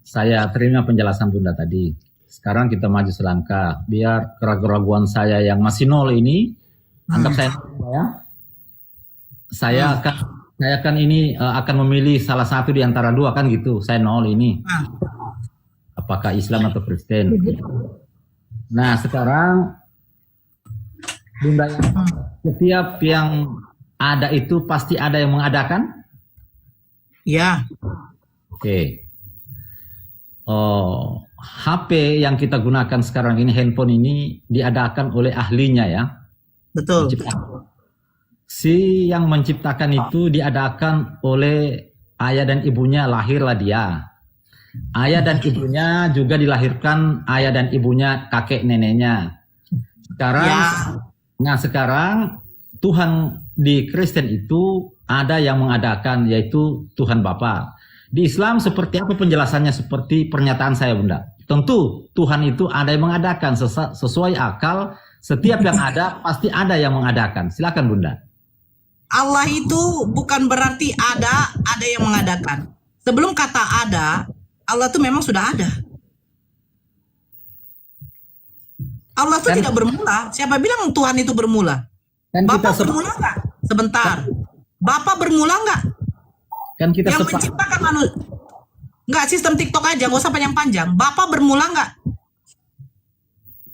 Saya terima penjelasan Bunda tadi. Sekarang kita maju selangkah. Biar keraguan saya yang masih nol ini, anggap saya nol ya. Saya akan ini akan memilih salah satu di antara dua kan gitu. Saya nol ini. Nah, Apakah Islam atau Kristen? Nah sekarang Bunda, setiap yang ada itu pasti ada yang mengadakan? ya. Oke. Oh, HP yang kita gunakan sekarang ini, handphone ini diadakan oleh ahlinya ya. Betul. Si yang menciptakan itu diadakan oleh ayah dan ibunya, lahirlah dia. Ayah dan ibunya juga dilahirkan ayah dan ibunya, kakek neneknya. Sekarang, Ya. nah sekarang Tuhan di Kristen itu ada yang mengadakan, yaitu Tuhan Bapa. Di Islam seperti apa penjelasannya seperti pernyataan saya Bunda? Tentu Tuhan itu ada yang mengadakan sesuai akal. Setiap yang ada pasti ada yang mengadakan. Silakan Bunda. Allah itu bukan berarti ada yang mengadakan. Sebelum kata ada, Allah itu memang sudah ada. Allah itu tidak bermula. Siapa bilang Tuhan itu bermula? Kan kita Bapak bermula nggak? Sebentar. Bapak bermula nggak? kan kita Yang menciptakan manusia. Nggak, sistem TikTok aja, nggak usah panjang-panjang. Bapak bermula nggak?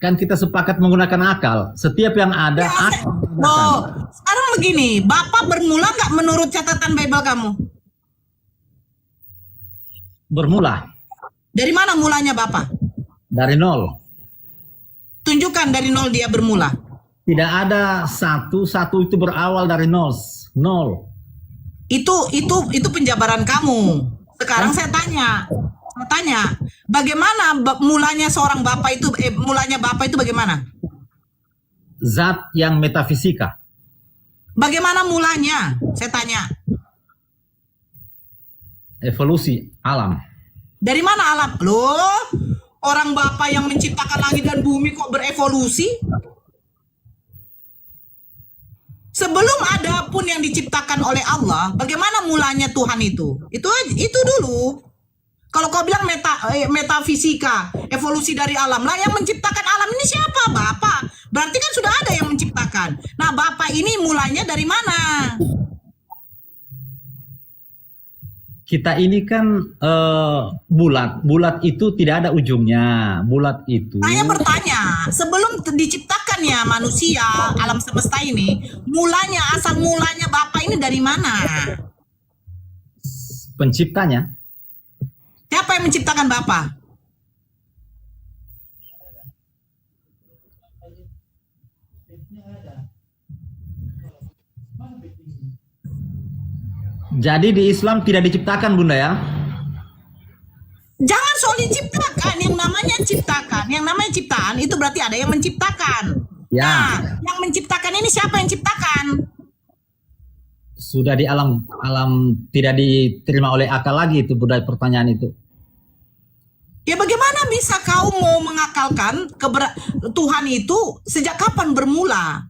kan kita sepakat menggunakan akal. Setiap yang ada Ya, akal digunakan. Oh, sekarang begini, Bapak bermula nggak menurut catatan Bible kamu? Bermula Dari mana mulanya Bapak? dari nol. Tunjukkan dari nol dia bermula. Tidak ada satu itu berawal dari nol. Nol. Itu penjabaran kamu. Sekarang saya tanya, bagaimana mulanya seorang bapak itu? Mulanya bapak itu bagaimana? Zat yang metafisika. Bagaimana mulanya? Saya tanya. Evolusi alam. Dari mana alam? Loh, orang bapak yang menciptakan langit dan bumi kok berevolusi? Sebelum ada pun yang diciptakan oleh Allah, bagaimana mulanya Tuhan itu? Itu dulu. Kalau kau bilang metafisika, evolusi dari alam, lah yang menciptakan alam ini siapa? Bapak. Berarti kan sudah ada yang menciptakan. Nah, Bapak ini mulanya dari mana? Kita ini kan bulat. Bulat itu tidak ada ujungnya. Bulat itu. Saya bertanya, sebelum diciptakannya manusia, alam semesta ini, asal mulanya Bapak ini dari mana? Penciptanya. Siapa yang menciptakan Bapak? Jadi di Islam tidak diciptakan Bunda ya. Jangan soal diciptakan, yang namanya ciptakan. Yang namanya ciptaan itu berarti ada yang menciptakan. Ya. Nah, yang menciptakan ini siapa yang ciptakan? Sudah di alam tidak diterima oleh akal lagi itu Bunda, pertanyaan itu. Ya bagaimana bisa kau mau mengakalkan Tuhan itu sejak kapan bermula?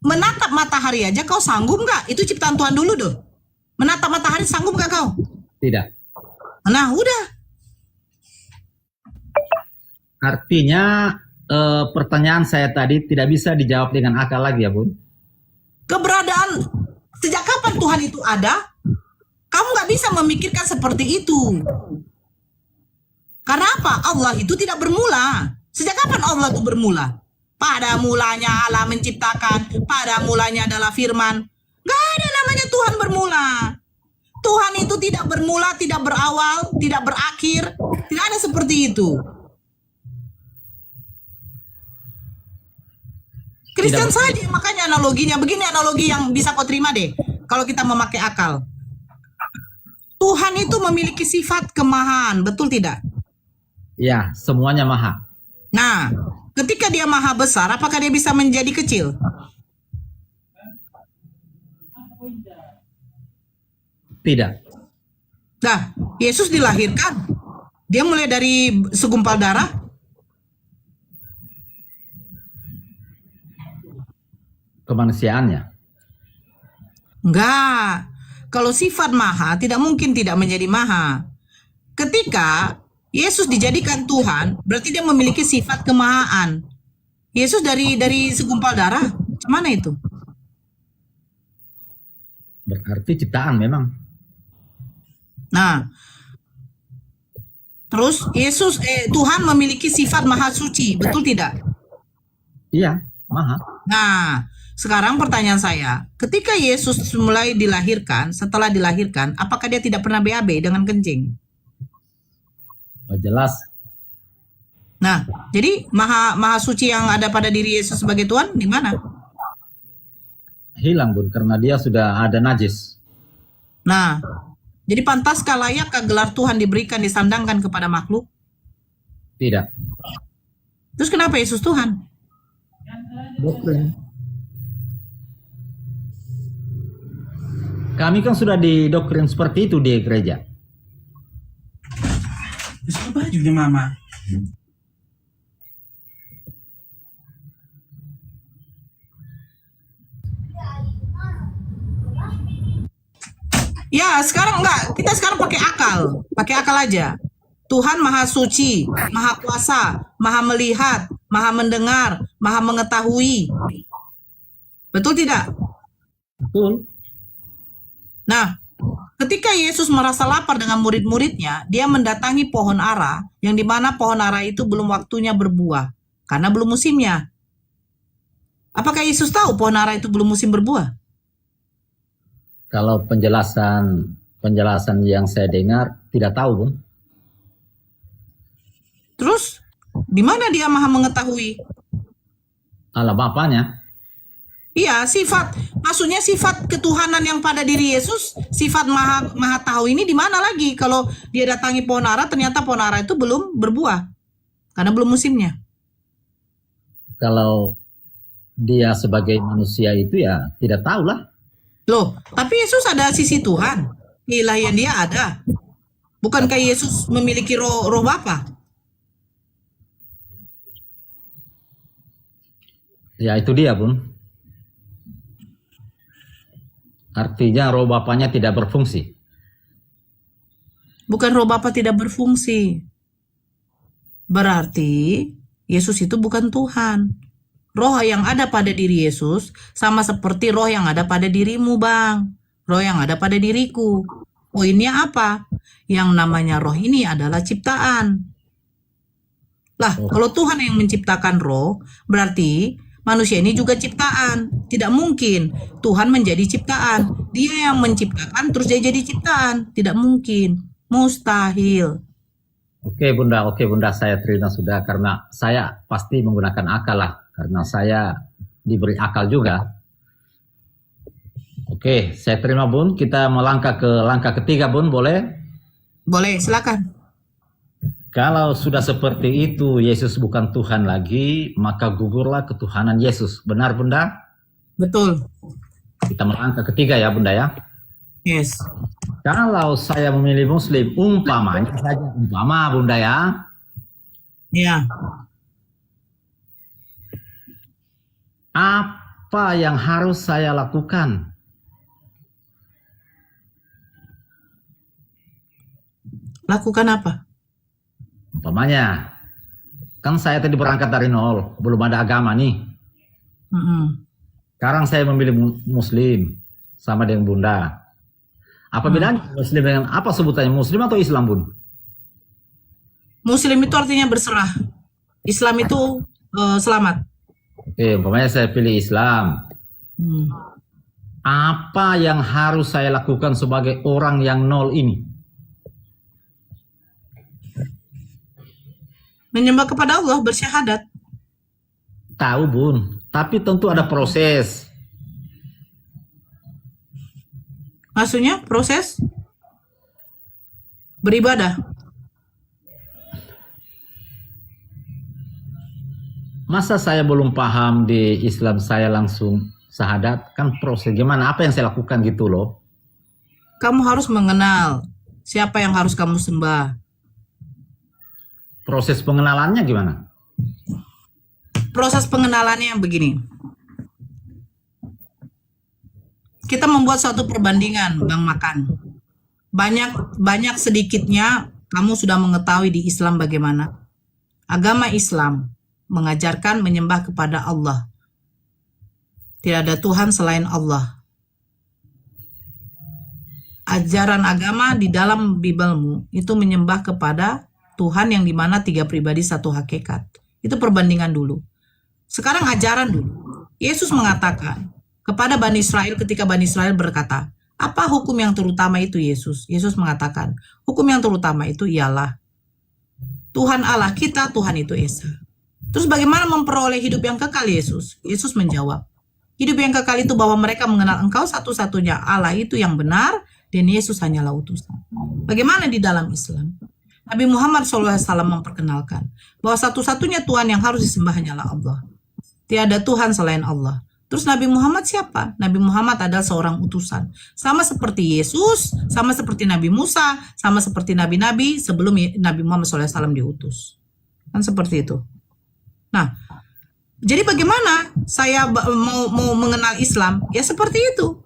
Menatap matahari aja kau sanggup nggak? Itu ciptaan Tuhan dulu dong. Menatap matahari sanggup nggak kau? Tidak. Nah udah. Artinya pertanyaan saya tadi tidak bisa dijawab dengan akal lagi ya Bun. Keberadaan sejak kapan Tuhan itu ada? Kamu nggak bisa memikirkan seperti itu. Karena apa? Allah itu tidak bermula. Sejak kapan Allah itu bermula? Pada mulanya Allah menciptakan. Pada mulanya adalah firman. Gak ada namanya Tuhan bermula. Tuhan itu tidak bermula, tidak berawal, tidak berakhir. Tidak ada seperti itu. Kristen saja, makanya analoginya begini, analogi yang bisa kau terima deh. Kalau kita memakai akal, Tuhan itu memiliki sifat kemahaan, betul tidak? Ya, semuanya maha. Nah, ketika dia maha besar, apakah dia bisa menjadi kecil? Tidak. Nah, Yesus dilahirkan, dia mulai dari segumpal darah. Kemanusiaannya. Enggak. Kalau sifat maha, tidak mungkin tidak menjadi maha. Ketika Yesus dijadikan Tuhan, berarti dia memiliki sifat kemahaan. Yesus dari segumpal darah, mana itu? Berarti ciptaan memang. Nah, terus Tuhan memiliki sifat maha suci, betul tidak? Iya, maha. Nah, sekarang pertanyaan saya, ketika Yesus mulai dilahirkan, setelah dilahirkan, apakah dia tidak pernah BAB dengan kencing? Oh, jelas. Nah, jadi maha suci yang ada pada diri Yesus sebagai Tuhan di mana? Hilang, Bun, karena dia sudah ada najis. Nah, jadi pantaskah layakkah gelar Tuhan diberikan, disandangkan kepada makhluk? Tidak. Terus kenapa Yesus Tuhan? Doktrin. Kami kan sudah didoktrin seperti itu di gereja. Siapa bajunya mama? Ya, sekarang enggak. Kita sekarang pakai akal aja. Tuhan maha suci, maha kuasa, maha melihat, maha mendengar, maha mengetahui. Betul tidak? Betul. Nah, ketika Yesus merasa lapar dengan murid-muridnya, dia mendatangi pohon ara, yang dimana pohon ara itu belum waktunya berbuah, karena belum musimnya. Apakah Yesus tahu pohon ara itu belum musim berbuah? Kalau penjelasan yang saya dengar tidak tahu, Bun. Terus, di mana dia maha mengetahui? Allah Bapaknya. Iya, maksudnya sifat ketuhanan yang pada diri Yesus, sifat maha tahu ini di mana lagi? Kalau dia datangi pohon ara, ternyata pohon ara itu belum berbuah, karena belum musimnya. Kalau dia sebagai manusia itu ya tidak tahu lah. Loh, tapi Yesus ada sisi Tuhan. Ilahian dia ada. Bukankah Yesus memiliki roh Bapa? Ya itu dia, Bun. Artinya roh Bapaknya tidak berfungsi. Bukan roh Bapa tidak berfungsi. Berarti Yesus itu bukan Tuhan. Roh yang ada pada diri Yesus sama seperti roh yang ada pada dirimu, Bang. Roh yang ada pada diriku. Poinnya apa? Yang namanya roh ini adalah ciptaan. Lah, kalau Tuhan yang menciptakan roh, berarti manusia ini juga ciptaan. Tidak mungkin Tuhan menjadi ciptaan. Dia yang menciptakan terus dia jadi ciptaan. Tidak mungkin. Mustahil. Oke Bunda, saya terima sudah karena saya pasti menggunakan akal lah. Karena saya diberi akal juga. Oke, saya terima, Bun. Kita melangkah ke langkah ketiga, Bun, boleh? Boleh, silakan. Kalau sudah seperti itu, Yesus bukan Tuhan lagi, maka gugurlah ketuhanan Yesus. Benar, Bunda? Betul. Kita melangkah ketiga ya, Bunda ya. Yes. Kalau saya memilih Muslim, umpamanya saja, umpama, Bunda ya. Ya. Apa yang harus saya lakukan? Lakukan apa? Umpamanya, kan saya tadi berangkat dari nol, belum ada agama nih. Sekarang saya memilih Muslim sama dengan Bunda. Apa bedanya Muslim dengan apa sebutannya, Muslim atau Islam, Bun? Muslim itu artinya berserah. Islam itu selamat. Oke, umpamanya saya pilih Islam. Apa yang harus saya lakukan sebagai orang yang nol ini? Menyembah kepada Allah, bersyahadat. Tahu Bun, tapi tentu ada proses. Maksudnya proses beribadah. Masa saya belum paham di Islam saya langsung syahadat? Kan proses gimana? Apa yang saya lakukan gitu loh. Kamu harus mengenal siapa yang harus kamu sembah. Proses pengenalannya gimana? Proses pengenalannya yang begini. Kita membuat suatu perbandingan, Bang Makan. Banyak sedikitnya kamu sudah mengetahui di Islam bagaimana. Agama Islam mengajarkan menyembah kepada Allah. Tidak ada Tuhan selain Allah. Ajaran agama di dalam Bibelmu itu menyembah kepada Tuhan yang dimana 3 pribadi 1 hakikat. Itu perbandingan dulu. Sekarang ajaran dulu. Yesus mengatakan kepada Bani Israel ketika Bani Israel berkata, apa hukum yang terutama itu Yesus? Yesus mengatakan, hukum yang terutama itu ialah Tuhan Allah kita, Tuhan itu Esa. Terus bagaimana memperoleh hidup yang kekal Yesus? Yesus menjawab, hidup yang kekal itu bahwa mereka mengenal Engkau satu-satunya Allah itu yang benar dan Yesus hanyalah utusan. Bagaimana di dalam Islam? Nabi Muhammad SAW memperkenalkan bahwa satu-satunya Tuhan yang harus disembah hanyalah Allah. Tiada Tuhan selain Allah. Terus Nabi Muhammad siapa? Nabi Muhammad adalah seorang utusan. Sama seperti Yesus, sama seperti Nabi Musa, sama seperti Nabi-Nabi sebelum Nabi Muhammad SAW diutus. Kan seperti itu. Nah, jadi bagaimana saya mau mengenal Islam? Ya seperti itu.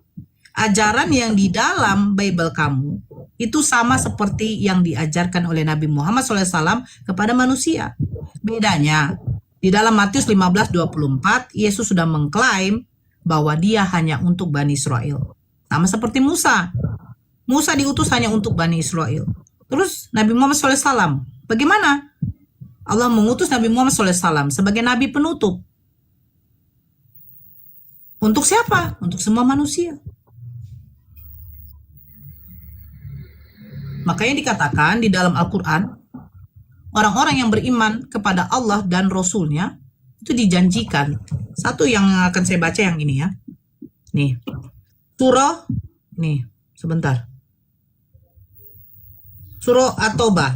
Ajaran yang di dalam Bible kamu itu sama seperti yang diajarkan oleh Nabi Muhammad SAW kepada manusia. Bedanya, di dalam Matius 15:24, Yesus sudah mengklaim bahwa dia hanya untuk Bani Israel. Sama seperti Musa. Musa diutus hanya untuk Bani Israel. Terus Nabi Muhammad SAW, bagaimana? Allah mengutus Nabi Muhammad SAW sebagai Nabi penutup. Untuk siapa? Untuk semua manusia. Makanya dikatakan di dalam Al-Quran, orang-orang yang beriman kepada Allah dan Rasul-Nya itu dijanjikan. Satu yang akan saya baca yang ini ya. Nih. Surah, nih, sebentar. Surah At-Taubah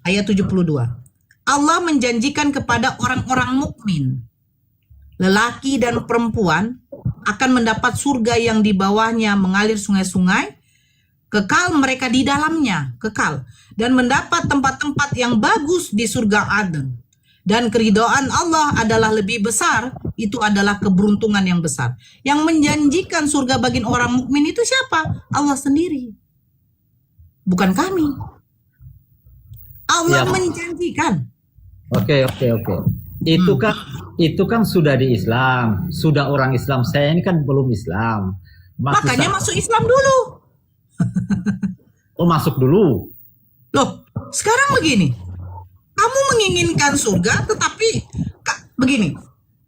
ayat 72. Allah menjanjikan kepada orang-orang mukmin, lelaki dan perempuan akan mendapat surga yang di bawahnya mengalir sungai-sungai, kekal mereka di dalamnya, kekal, dan mendapat tempat-tempat yang bagus di surga Aden. Dan keridhaan Allah adalah lebih besar, itu adalah keberuntungan yang besar. Yang menjanjikan surga bagi orang mukmin itu siapa? Allah sendiri. Bukan kami. Allah Ya. menjanjikan. Oke. Itu kan sudah di Islam, sudah orang Islam. Saya ini kan belum Islam. Makanya masuk Islam dulu. Oh, masuk dulu. Loh, sekarang begini. Kamu menginginkan surga, tetapi begini.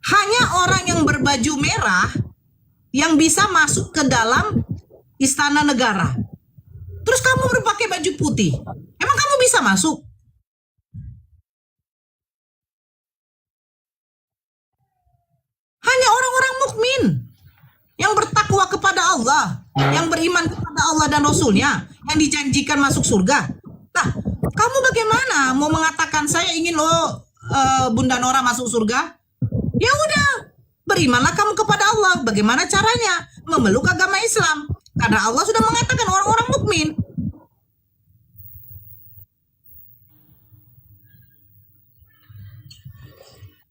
Hanya orang yang berbaju merah yang bisa masuk ke dalam istana negara. Terus kamu berpakai baju putih. Emang kamu bisa masuk? Hanya orang-orang mukmin yang bertakwa kepada Allah, yang beriman kepada Allah dan Rasul-Nya, yang dijanjikan masuk surga. Nah, kamu bagaimana mau mengatakan saya ingin Bunda Nora masuk surga? Ya udah, berimanlah kamu kepada Allah. Bagaimana caranya? Memeluk agama Islam. Karena Allah sudah mengatakan orang-orang mukmin.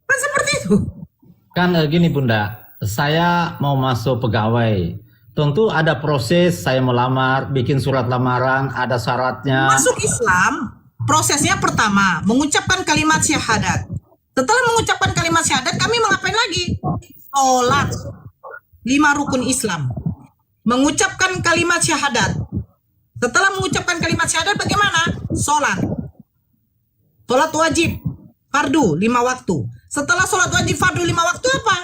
Kan seperti itu. Kan gini Bunda, saya mau masuk pegawai. Tentu ada proses, saya melamar, bikin surat lamaran, ada syaratnya. Masuk Islam, prosesnya pertama, mengucapkan kalimat syahadat. Setelah mengucapkan kalimat syahadat, kami mengapain lagi? Sholat. 5 rukun Islam. Mengucapkan kalimat syahadat. Setelah mengucapkan kalimat syahadat, bagaimana? Sholat. Sholat wajib, fardu, 5 waktu. Setelah sholat wajib fardu 5 waktu apa?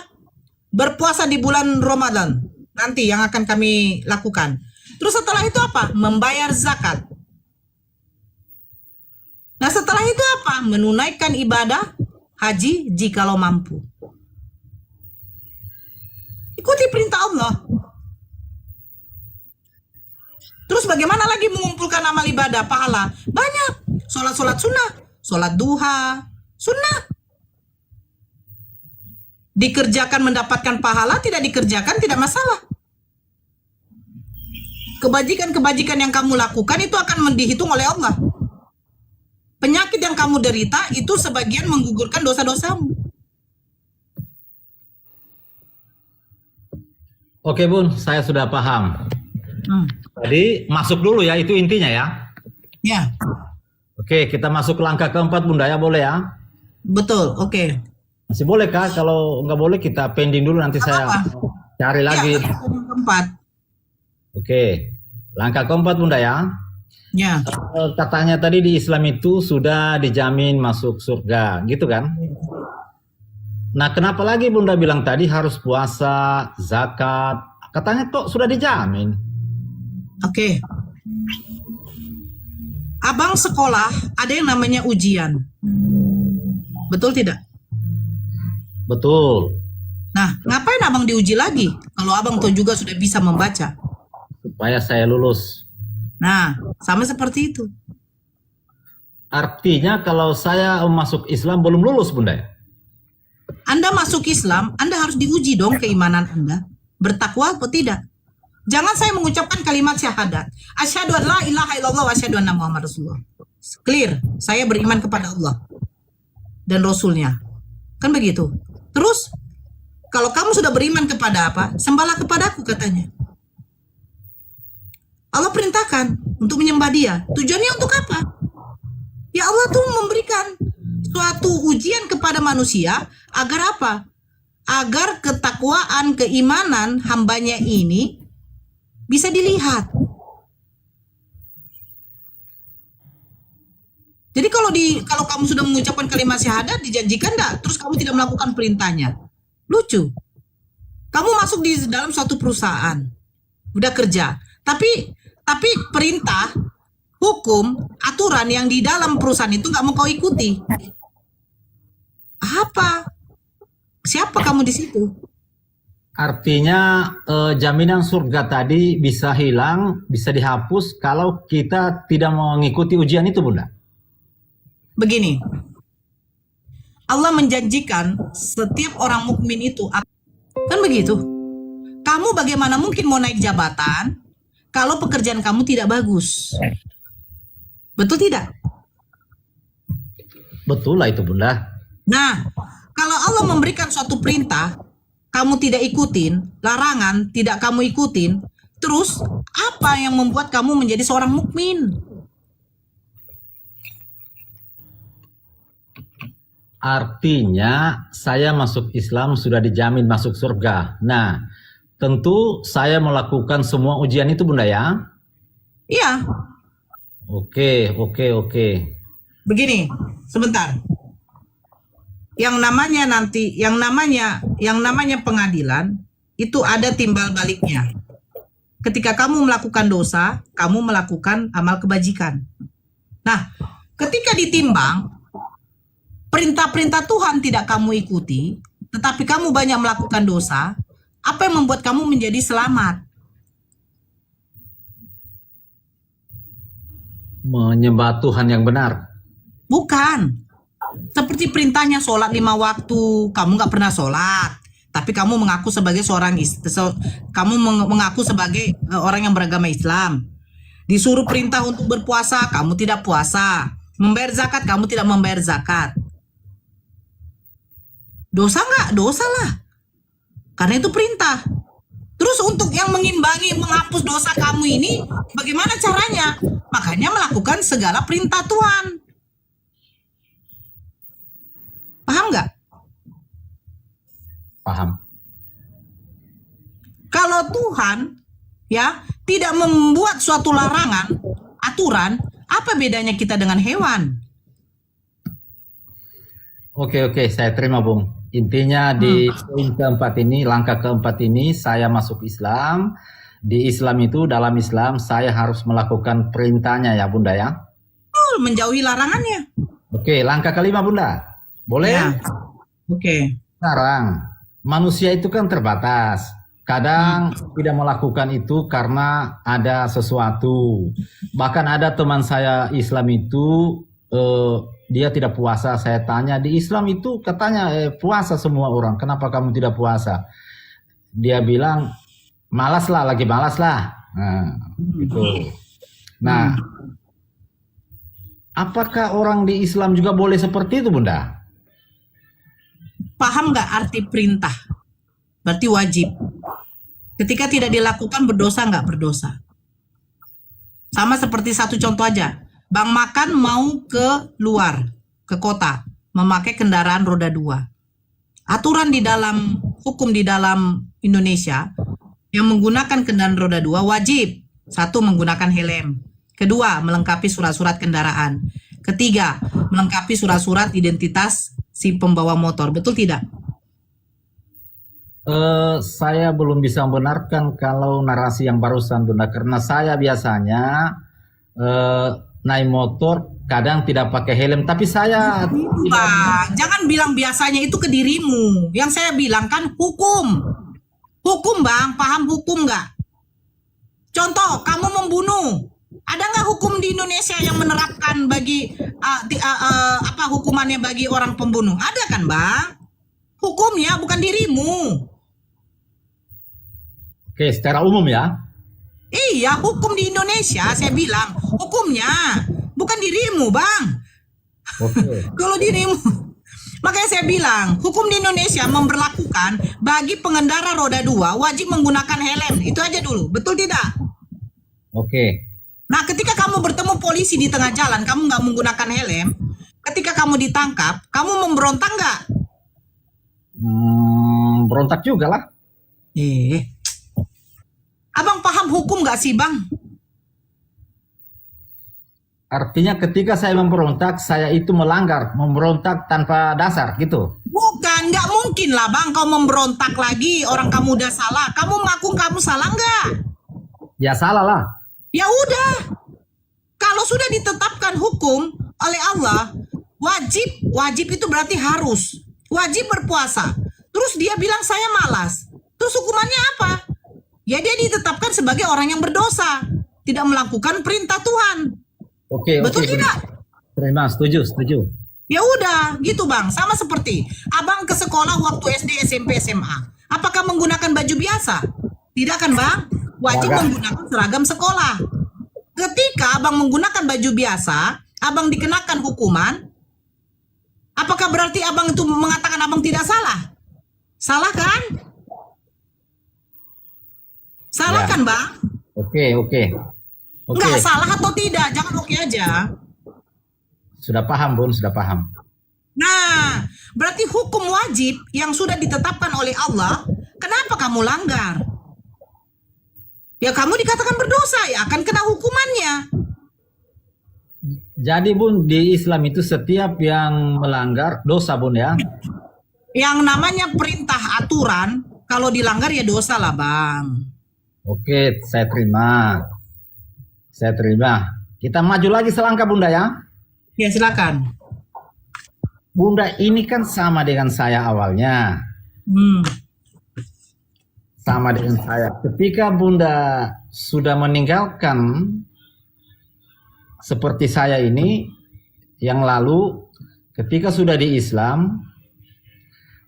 Berpuasa di bulan Ramadan. Nanti yang akan kami lakukan. Terus setelah itu apa? Membayar zakat. Nah setelah itu apa? Menunaikan ibadah haji jikalau mampu. Ikuti perintah Allah. Terus bagaimana lagi mengumpulkan amal ibadah, pahala? Banyak. Sholat sunnah. Sholat duha. Sunnah. Dikerjakan mendapatkan pahala, tidak dikerjakan tidak masalah. Kebajikan-kebajikan yang kamu lakukan itu akan dihitung oleh Allah. Penyakit yang kamu derita itu sebagian menggugurkan dosa-dosamu. Oke Bun, saya sudah paham. Jadi masuk dulu ya, itu intinya ya. Ya, Oke, kita masuk ke langkah keempat Bunda ya, boleh ya? betul. Oke. Masih boleh kah? Kalau nggak boleh kita pending dulu, nanti saya cari lagi. Ya, keempat. Oke, langkah keempat Bunda ya. Ya, Katanya tadi di Islam itu sudah dijamin masuk surga, gitu kan? Nah, kenapa lagi Bunda bilang tadi harus puasa, zakat? Katanya kok sudah dijamin? oke. Abang sekolah ada yang namanya ujian. Betul tidak? Betul. Nah, ngapain abang diuji lagi? Kalau abang tuh juga sudah bisa membaca. Supaya saya lulus. Nah, sama seperti itu. Artinya kalau saya masuk Islam belum lulus Bunda ya? Anda masuk Islam, Anda harus diuji dong keimanan Anda. Bertakwa atau tidak? Jangan saya mengucapkan kalimat syahadat. Asyhadu an la ilaha illallah wa asyhadu anna Muhammad Rasulullah. Clear, saya beriman kepada Allah dan Rasulnya. Kan begitu. Terus, kalau kamu sudah beriman kepada apa? Sembahlah kepadaku katanya. Allah perintahkan untuk menyembah dia. Tujuannya untuk apa? Ya Allah tuh memberikan suatu ujian kepada manusia agar apa? Agar ketakwaan, keimanan hambanya ini bisa dilihat. Jadi kalau kamu sudah mengucapkan kalimat syahadat dijanjikan enggak, terus kamu tidak melakukan perintahnya. Lucu. Kamu masuk di dalam suatu perusahaan. Udah kerja. Tapi perintah, hukum, aturan yang di dalam perusahaan itu nggak mau kau ikuti. Apa? Siapa kamu di situ? Artinya jaminan surga tadi bisa hilang, bisa dihapus kalau kita tidak mengikuti ujian itu Bunda. Begini, Allah menjanjikan setiap orang mukmin itu kan begitu. Kamu bagaimana mungkin mau naik jabatan kalau pekerjaan kamu tidak bagus? Betul tidak? Betul lah itu Bunda. Nah, kalau Allah memberikan suatu perintah, kamu tidak ikutin, larangan tidak kamu ikutin, terus apa yang membuat kamu menjadi seorang mukmin? Artinya saya masuk Islam sudah dijamin masuk surga. Nah, tentu saya melakukan semua ujian itu Bunda ya. Iya, Oke. begini, sebentar. Yang namanya pengadilan itu ada timbal baliknya. Ketika kamu melakukan dosa, kamu melakukan amal kebajikan. Nah, ketika ditimbang, perintah-perintah Tuhan tidak kamu ikuti, tetapi kamu banyak melakukan dosa, apa yang membuat kamu menjadi selamat? Menyembah Tuhan yang benar. Bukan. Seperti perintahnya sholat 5 waktu, kamu nggak pernah sholat, tapi kamu mengaku sebagai mengaku sebagai orang yang beragama Islam. Disuruh perintah untuk berpuasa, kamu tidak puasa. Membayar zakat, kamu tidak membayar zakat. Dosa nggak? Dosa lah. Karena itu perintah. Terus untuk yang mengimbangi, menghapus dosa kamu ini, bagaimana caranya? Makanya melakukan segala perintah Tuhan. Paham nggak? Paham. Kalau Tuhan ya tidak membuat suatu larangan, aturan, apa bedanya kita dengan hewan? Oke, saya terima Bung. Intinya di poin keempat ini, langkah keempat ini saya masuk Islam. Di Islam itu, dalam Islam saya harus melakukan perintahnya ya Bunda ya. Menjauhi larangannya. Oke, langkah kelima Bunda. Boleh? Ya. Oke. Sekarang, manusia itu kan terbatas. kadang tidak melakukan itu karena ada sesuatu. Bahkan ada teman saya Islam itu dia tidak puasa. Saya tanya, di Islam itu katanya puasa semua orang. Kenapa kamu tidak puasa? Dia bilang, malas lah, lagi malas lah. Nah, gitu. Nah, apakah orang di Islam juga boleh seperti itu, Bunda? Paham nggak arti perintah? Berarti wajib. Ketika tidak dilakukan berdosa nggak berdosa? Sama seperti satu contoh aja. Bang Makan mau ke luar, ke kota, memakai kendaraan roda 2. Aturan di dalam, hukum di dalam Indonesia, yang menggunakan kendaraan roda 2 wajib. 1. Menggunakan helm. 2. Melengkapi surat-surat kendaraan. 3. Melengkapi surat-surat identitas si pembawa motor. Betul tidak? Saya belum bisa membenarkan kalau narasi yang barusan, Bunda, karena saya biasanya naik motor kadang tidak pakai helm, tapi saya Bang, jangan bilang biasanya, itu ke dirimu. Yang saya bilang kan hukum. Hukum, Bang. Paham hukum nggak? Contoh, kamu membunuh. Ada nggak hukum di Indonesia yang menerapkan bagi apa hukumannya bagi orang pembunuh? Ada kan, Bang? Hukumnya bukan dirimu. Oke, secara umum ya. Iya, hukum di Indonesia saya bilang hukumnya bukan dirimu, Bang. Oke. Kalau dirimu. Makanya saya bilang, hukum di Indonesia memberlakukan bagi pengendara roda 2 wajib menggunakan helm. Itu aja dulu. Betul tidak? Oke. Nah, ketika kamu bertemu polisi di tengah jalan, kamu nggak menggunakan helm, ketika kamu ditangkap, kamu memberontak nggak? Berontak juga lah. Abang paham hukum nggak sih, Bang? Artinya ketika saya memberontak, saya itu melanggar, memberontak tanpa dasar gitu. Bukan, nggak mungkin lah, Bang, kau memberontak lagi, orang kamu udah salah. Kamu ngaku kamu salah nggak? Ya salah lah. Ya udah. Kalau sudah ditetapkan hukum oleh Allah, wajib itu berarti harus. Wajib berpuasa. Terus dia bilang saya malas. Terus hukumannya apa? Ya dia ditetapkan sebagai orang yang berdosa, tidak melakukan perintah Tuhan. Oke, Betul oke. tidak? Terima, setuju. Ya udah, gitu, Bang. Sama seperti Abang ke sekolah waktu SD, SMP, SMA. Apakah menggunakan baju biasa? Tidak kan, Bang? Wajib Tidak. menggunakan seragam sekolah. Ketika Abang menggunakan baju biasa, Abang dikenakan hukuman. Apakah berarti Abang itu mengatakan Abang tidak salah? Salah kan? Salah Ya. kan, Bang? Oke. Enggak salah atau tidak, jangan oke aja. Sudah paham, Bun, sudah paham. Nah, berarti hukum wajib yang sudah ditetapkan oleh Allah, kenapa kamu langgar? Ya kamu dikatakan berdosa, ya akan kena hukumannya. Jadi, Bun, di Islam itu setiap yang melanggar dosa, Bun, ya. Yang namanya perintah aturan, kalau dilanggar ya dosa lah, Bang. Oke, saya terima. Kita maju lagi selangkah, Bunda, ya. Ya silakan. Bunda, ini kan sama dengan saya awalnya. Sama dengan saya. Ketika Bunda sudah meninggalkan seperti saya ini, yang lalu ketika sudah di Islam,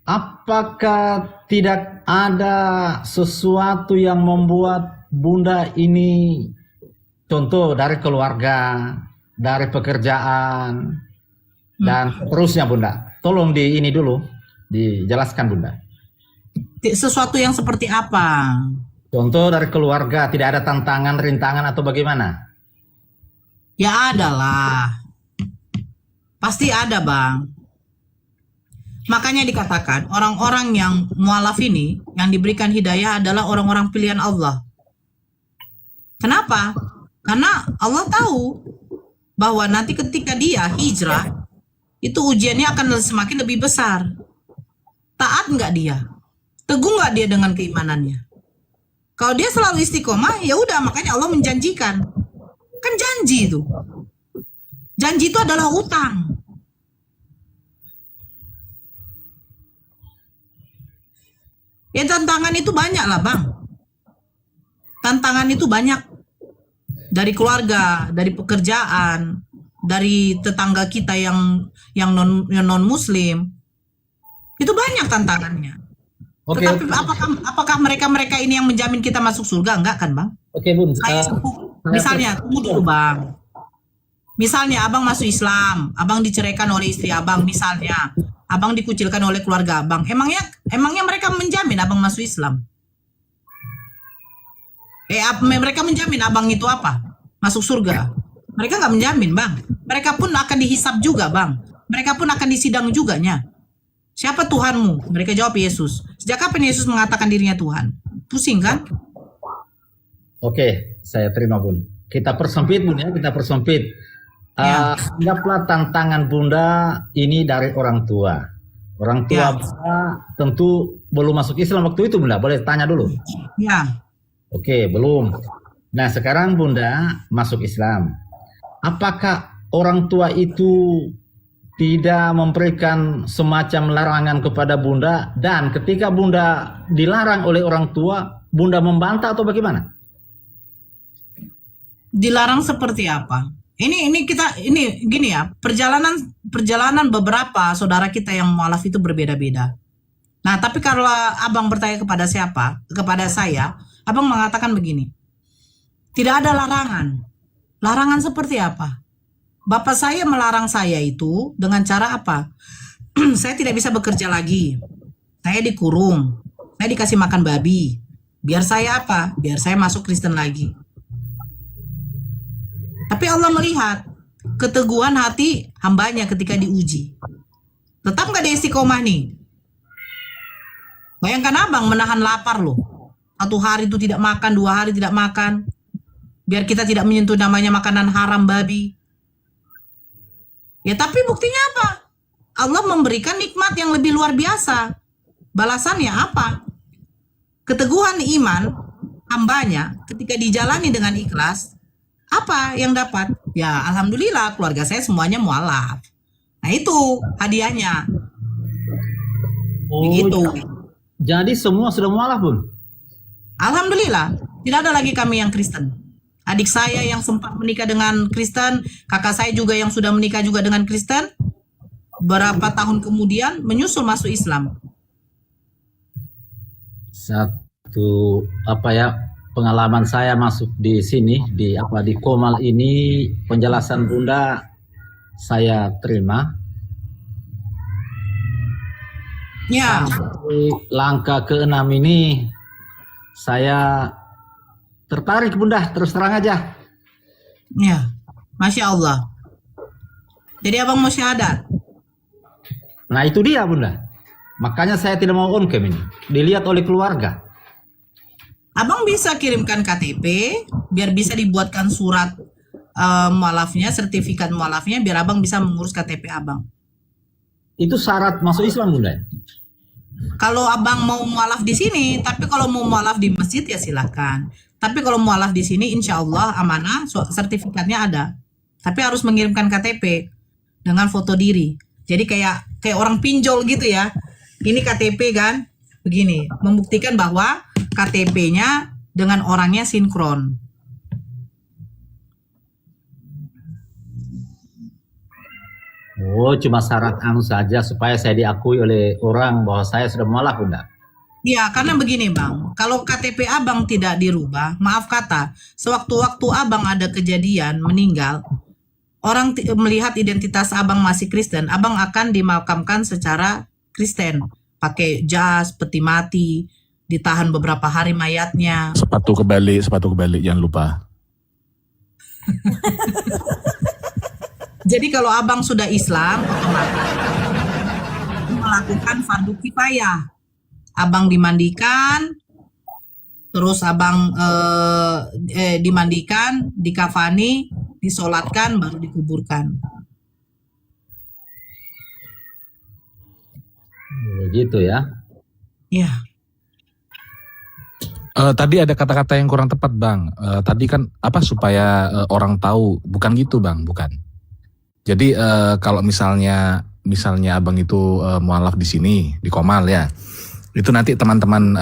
apakah tidak ada sesuatu yang membuat Bunda ini, contoh dari keluarga, dari pekerjaan, dan terusnya, Bunda? Tolong ini dulu, dijelaskan, Bunda. Sesuatu yang seperti apa? Contoh dari keluarga, tidak ada tantangan, rintangan, atau bagaimana? Ya ada lah. Pasti ada, Bang. Makanya dikatakan orang-orang yang mualaf ini, yang diberikan hidayah adalah orang-orang pilihan Allah. Kenapa? Karena Allah tahu bahwa nanti ketika dia hijrah, itu ujiannya akan semakin lebih besar. Taat nggak dia? Teguh nggak dia dengan keimanannya? Kalau dia selalu istiqomah, ya udah, makanya Allah menjanjikan. Kan janji itu. Janji itu adalah utang. Ya tantangan itu banyak lah bang. Tantangan itu banyak. Dari keluarga, dari pekerjaan, dari tetangga kita yang non muslim. Itu banyak tantangannya. Oke, Tetapi apakah mereka ini yang menjamin kita masuk surga? Enggak kan bang? oke Bun. Misalnya, tunggu dulu bang. Misalnya abang masuk Islam, abang diceraikan oleh istri abang, misalnya, abang dikucilkan oleh keluarga abang. Emangnya mereka menjamin abang masuk Islam? Mereka menjamin abang itu apa? Masuk surga? Mereka nggak menjamin bang. Mereka pun akan dihisap juga bang. Mereka pun akan disidang juga nya. Siapa Tuhanmu? Mereka jawab Yesus. Sejak kapan Yesus mengatakan dirinya Tuhan? Pusing kan? Oke, saya terima Bun. Kita persempit Bun ya, kita persempit. Ya. Anggaplah tantangan Bunda ini dari orang tua. Orang tua Ya. Bunda tentu belum masuk Islam waktu itu Bunda. Boleh tanya dulu? Ya. Oke, belum. Nah, sekarang Bunda masuk Islam. Apakah orang tua itu tidak memberikan semacam larangan kepada Bunda, dan ketika Bunda dilarang oleh orang tua, Bunda membantah atau bagaimana? Dilarang seperti apa? Ini gini ya, perjalanan beberapa saudara kita yang mualaf itu berbeda-beda. Nah, tapi kalau abang bertanya kepada siapa? Kepada saya, abang mengatakan begini. Tidak ada larangan. Larangan seperti apa? Bapak saya melarang saya itu dengan cara apa? Saya tidak bisa bekerja lagi. Saya dikurung. Saya dikasih makan babi. Biar saya apa? Biar saya masuk Kristen lagi. Tapi Allah melihat keteguhan hati hambanya ketika diuji. Tetap gak ada istiqomah nih. Bayangkan abang menahan lapar loh. 1 hari itu tidak makan, 2 hari tidak makan. Biar kita tidak menyentuh namanya makanan haram babi. Ya tapi buktinya apa? Allah memberikan nikmat yang lebih luar biasa. Balasannya apa? Keteguhan iman hambanya ketika dijalani dengan ikhlas. Apa yang dapat? Ya alhamdulillah keluarga saya semuanya mualaf. Nah itu hadiahnya. Begitu. Jadi semua sudah mualaf Bun? Alhamdulillah tidak ada lagi kami yang Kristen. Adik saya yang sempat menikah dengan Kristen, kakak saya juga yang sudah menikah juga dengan Kristen, berapa tahun kemudian menyusul masuk Islam. Satu pengalaman saya masuk di sini di Komal ini, penjelasan Bunda saya terima. Ya, Sampai langkah ke-6 ini saya tertarik Bunda, terus terang aja. ya, Masya Allah. Jadi abang mau syahadat? Nah itu dia Bunda. Makanya saya tidak mau on cam ini. Dilihat oleh keluarga. Abang bisa kirimkan KTP, biar bisa dibuatkan surat mualafnya, sertifikat mualafnya, biar abang bisa mengurus KTP abang. Itu syarat masuk Islam Bunda. Kalau abang mau mualaf di sini, tapi kalau mau mualaf di masjid ya silahkan. Tapi kalau mualaf di sini, insya Allah amanah, sertifikatnya ada. Tapi harus mengirimkan KTP dengan foto diri. Jadi kayak orang pinjol gitu ya. Ini KTP kan, begini, membuktikan bahwa KTP-nya dengan orangnya sinkron. Oh, cuma syarat saja supaya saya diakui oleh orang bahwa saya sudah mualaf Bunda. Ya, karena begini bang, kalau KTP abang tidak dirubah, maaf kata, sewaktu-waktu abang ada kejadian meninggal, orang melihat identitas abang masih Kristen, abang akan dimakamkan secara Kristen, pakai jas, peti mati, ditahan beberapa hari mayatnya. Sepatu kebalik, jangan lupa. Jadi kalau abang sudah Islam, otomatis melakukan fardu kifayah. Abang dimandikan, terus abang dimandikan, dikafani, disolatkan, baru dikuburkan. Begitu ya. Ya, Tadi ada kata-kata yang kurang tepat Bang. Tadi kan supaya orang tahu, bukan gitu Bang, bukan. Jadi kalau misalnya abang itu mualaf di sini di Komal ya, Itu nanti teman-teman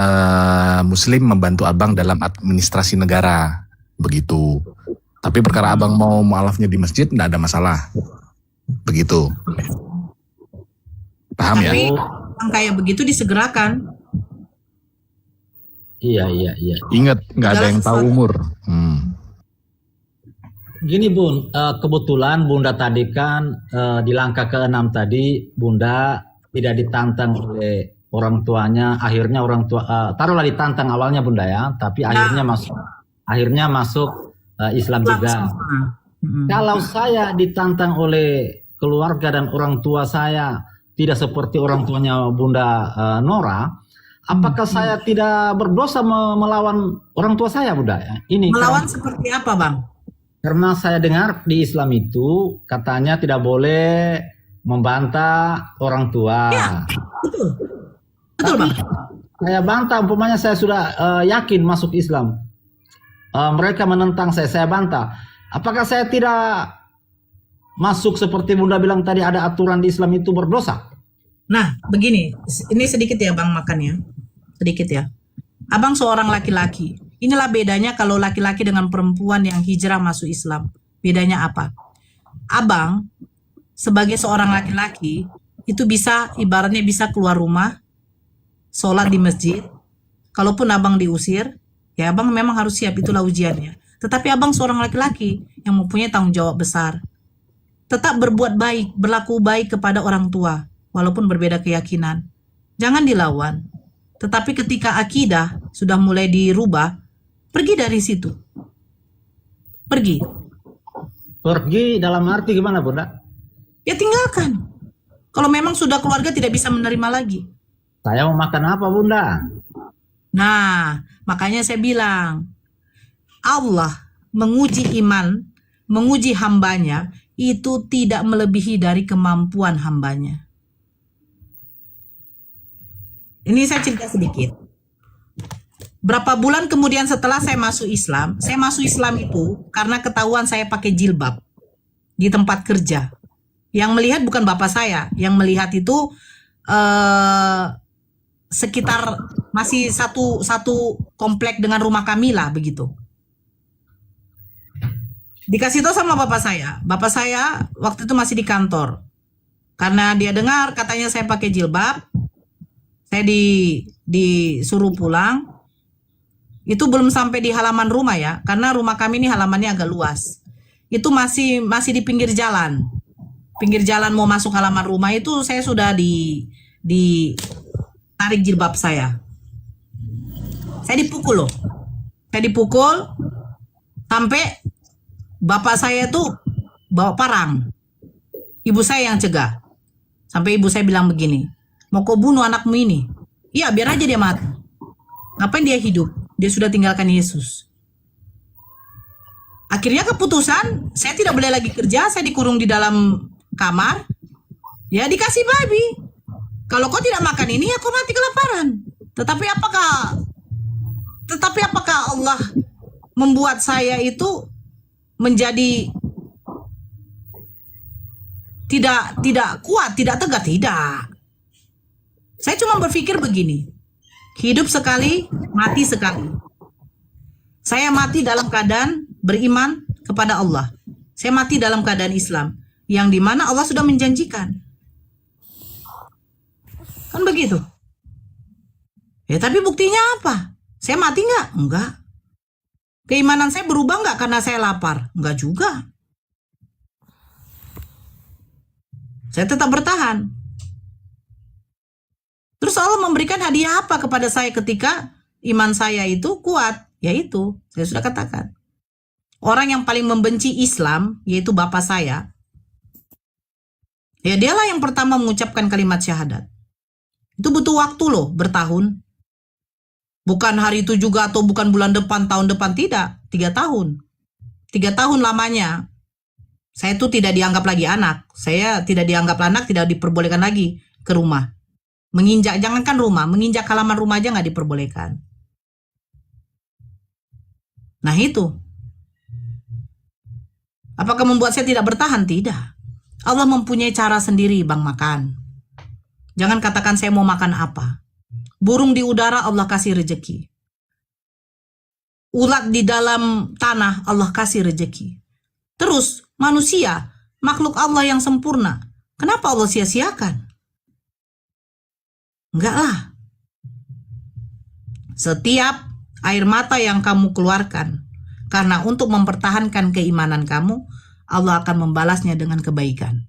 Muslim membantu abang dalam administrasi negara, begitu. Tapi perkara abang mau mualafnya di masjid, nggak ada masalah, begitu. Paham ya? Tapi yang kayak begitu disegerakan. Iya. Ingat, nggak ada yang tahu umur. Gini Bun, kebetulan Bunda tadi kan di langkah ke-6 tadi Bunda tidak ditantang oleh orang tuanya. Akhirnya orang tua taruhlah ditantang awalnya Bunda ya, tapi akhirnya masuk Islam juga. Kalau saya ditantang oleh keluarga dan orang tua saya tidak seperti orang tuanya Bunda Nora, apakah saya tidak berdosa melawan orang tua saya Bunda? Ini Melawan seperti apa, Bang? karena saya dengar di Islam itu katanya tidak boleh membantah orang tua. Ya, betul. Betul, Bang. Saya bantah, umpamanya saya sudah yakin masuk Islam. Mereka menentang saya bantah. Apakah saya tidak masuk seperti Bunda bilang tadi ada aturan di Islam itu berdosa? Nah, begini. Ini sedikit ya, Bang, makannya. Sedikit ya. Abang seorang laki-laki. Inilah bedanya kalau laki-laki dengan perempuan yang hijrah masuk Islam. Bedanya apa? Abang sebagai seorang laki-laki itu bisa, ibaratnya bisa keluar rumah, sholat di masjid. Kalaupun abang diusir, ya abang memang harus siap, itulah ujiannya. Tetapi abang seorang laki-laki yang mempunyai tanggung jawab besar. Tetap berbuat baik, berlaku baik kepada orang tua, walaupun berbeda keyakinan. Jangan dilawan. Tetapi ketika akidah sudah mulai dirubah, pergi dari situ. Pergi. Pergi dalam arti gimana Bunda? Ya tinggalkan. Kalau memang sudah keluarga tidak bisa menerima lagi. Saya mau makan apa Bunda? Nah, makanya saya bilang, Allah menguji iman, menguji hambanya, itu tidak melebihi dari kemampuan hambanya. Ini saya cerita sedikit. Berapa bulan kemudian setelah saya masuk Islam itu karena ketahuan saya pakai jilbab di tempat kerja. Yang melihat bukan bapak saya, yang melihat itu sekitar masih satu komplek dengan rumah kami lah begitu. Dikasih tahu sama bapak saya waktu itu masih di kantor. Karena dia dengar katanya saya pakai jilbab, saya disuruh pulang. Itu belum sampai di halaman rumah ya, karena rumah kami ini halamannya agak luas. Itu masih di pinggir jalan. Pinggir jalan mau masuk halaman rumah itu saya sudah tarik jilbab saya. Saya dipukul loh. Saya dipukul sampai bapak saya tuh bawa parang. Ibu saya yang cegah. Sampai ibu saya bilang begini, mau kau bunuh anakmu ini? Iya, biar aja dia mati. Ngapain dia hidup? Dia sudah tinggalkan Yesus. Akhirnya keputusan, saya tidak boleh lagi kerja, saya dikurung di dalam kamar. Ya dikasih babi. Kalau kau tidak makan ini, ya kau mati kelaparan. Tetapi apakah Allah membuat saya itu menjadi tidak kuat, tidak tegak? Tidak. Saya cuma berpikir begini. Hidup sekali, mati sekali. Saya mati dalam keadaan beriman kepada Allah. Saya mati dalam keadaan Islam, yang dimana Allah sudah menjanjikan. Kan begitu. Ya tapi buktinya apa? Saya mati nggak? Enggak. Keimanan saya berubah nggak karena saya lapar? Enggak juga. Saya tetap bertahan. Terus Allah memberikan hadiah apa kepada saya ketika iman saya itu kuat? Yaitu, saya sudah katakan. Orang yang paling membenci Islam, yaitu bapak saya, ya dialah yang pertama mengucapkan kalimat syahadat. Itu butuh waktu loh, bertahun. Bukan hari itu juga atau bukan bulan depan, tahun depan, tidak. 3 tahun. 3 tahun lamanya. Saya itu tidak dianggap lagi anak. Saya tidak dianggap anak, tidak diperbolehkan lagi ke rumah. Menginjak, jangankan rumah, menginjak halaman rumah aja nggak diperbolehkan. Nah itu. Apakah membuat saya tidak bertahan? Tidak. Allah mempunyai cara sendiri, Bang, makan. Jangan katakan saya mau makan apa. Burung di udara Allah kasih rejeki. Ulat di dalam tanah Allah kasih rejeki. Terus manusia, makhluk Allah yang sempurna, kenapa Allah sia-siakan? Enggak lah. Setiap air mata yang kamu keluarkan, karena untuk mempertahankan keimanan kamu, Allah akan membalasnya dengan kebaikan.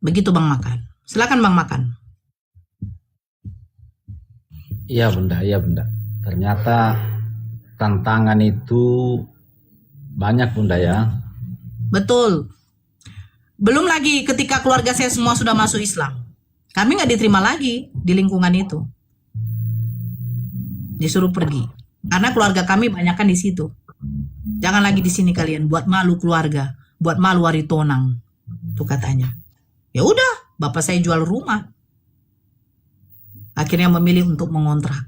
Begitu Bang Makan. Silakan Bang Makan. Iya Bunda, iya Bunda. Ternyata tantangan itu banyak Bunda ya. Betul. Belum lagi ketika keluarga saya semua sudah masuk Islam. Kami nggak diterima lagi di lingkungan itu. Disuruh pergi. Karena keluarga kami banyakkan di situ. Jangan lagi di sini kalian, buat malu keluarga, buat malu waritonang. Itu katanya. Ya udah, bapak saya jual rumah. Akhirnya memilih untuk mengontrak.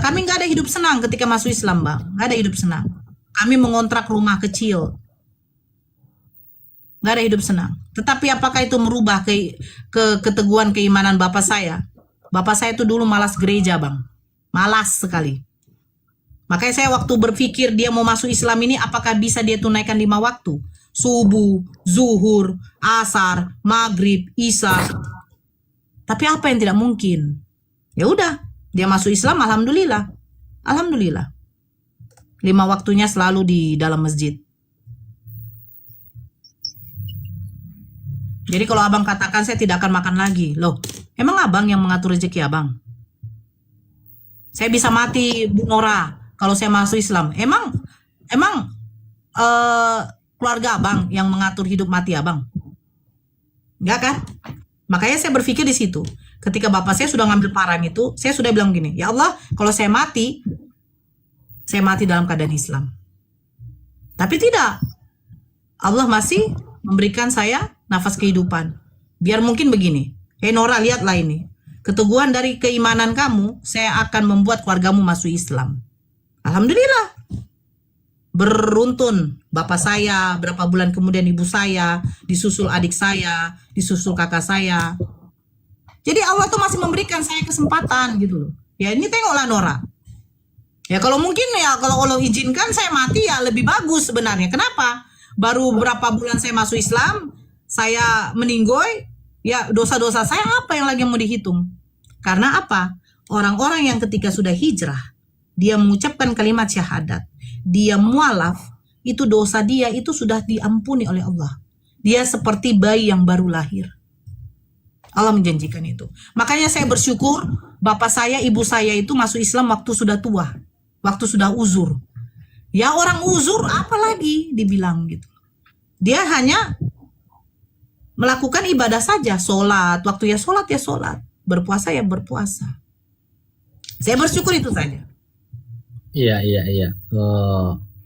Kami nggak ada hidup senang ketika masuk Islam, Bang. Nggak ada hidup senang. Kami mengontrak rumah kecil. Nggak ada hidup senang. Tetapi apakah itu merubah keteguhan keimanan bapak saya? Bapak saya itu dulu malas gereja, Bang. Malas sekali. Makanya saya waktu berpikir dia mau masuk Islam ini, apakah bisa dia tunaikan 5 waktu? Subuh, zuhur, asar, maghrib, isya. Tapi apa yang tidak mungkin? Ya udah, dia masuk Islam, alhamdulillah. Alhamdulillah. 5 waktunya selalu di dalam masjid. Jadi kalau abang katakan saya tidak akan makan lagi, loh, emang abang yang mengatur rezeki abang? Saya bisa mati, Bu Nora, kalau saya masuk Islam. Emang keluarga abang yang mengatur hidup mati abang? Enggak kan? Makanya saya berpikir di situ. Ketika bapak saya sudah ngambil parang itu, saya sudah bilang gini, ya Allah, kalau saya mati dalam keadaan Islam. Tapi tidak. Allah masih memberikan saya nafas kehidupan. Biar mungkin begini. Nora, lihatlah ini. Keteguhan dari keimanan kamu, saya akan membuat keluargamu masuk Islam. Alhamdulillah. Beruntun bapak saya, berapa bulan kemudian ibu saya, disusul adik saya, disusul kakak saya. Jadi Allah tuh masih memberikan saya kesempatan gitu loh. Ya ini tengoklah Nora. Ya kalau mungkin ya kalau Allah izinkan saya mati ya lebih bagus sebenarnya. Kenapa? Baru berapa bulan saya masuk Islam, saya meninggoy, ya dosa-dosa saya apa yang lagi mau dihitung? Karena apa? Orang-orang yang ketika sudah hijrah, dia mengucapkan kalimat syahadat, dia mualaf, itu dosa dia itu sudah diampuni oleh Allah. Dia seperti bayi yang baru lahir. Allah menjanjikan itu. Makanya saya bersyukur bapak saya, ibu saya itu masuk Islam waktu sudah tua, waktu sudah uzur. Ya orang uzur apalagi dibilang gitu. Dia hanya melakukan ibadah saja, sholat, waktu ya sholat, berpuasa ya berpuasa. Saya bersyukur itu saja. Iya.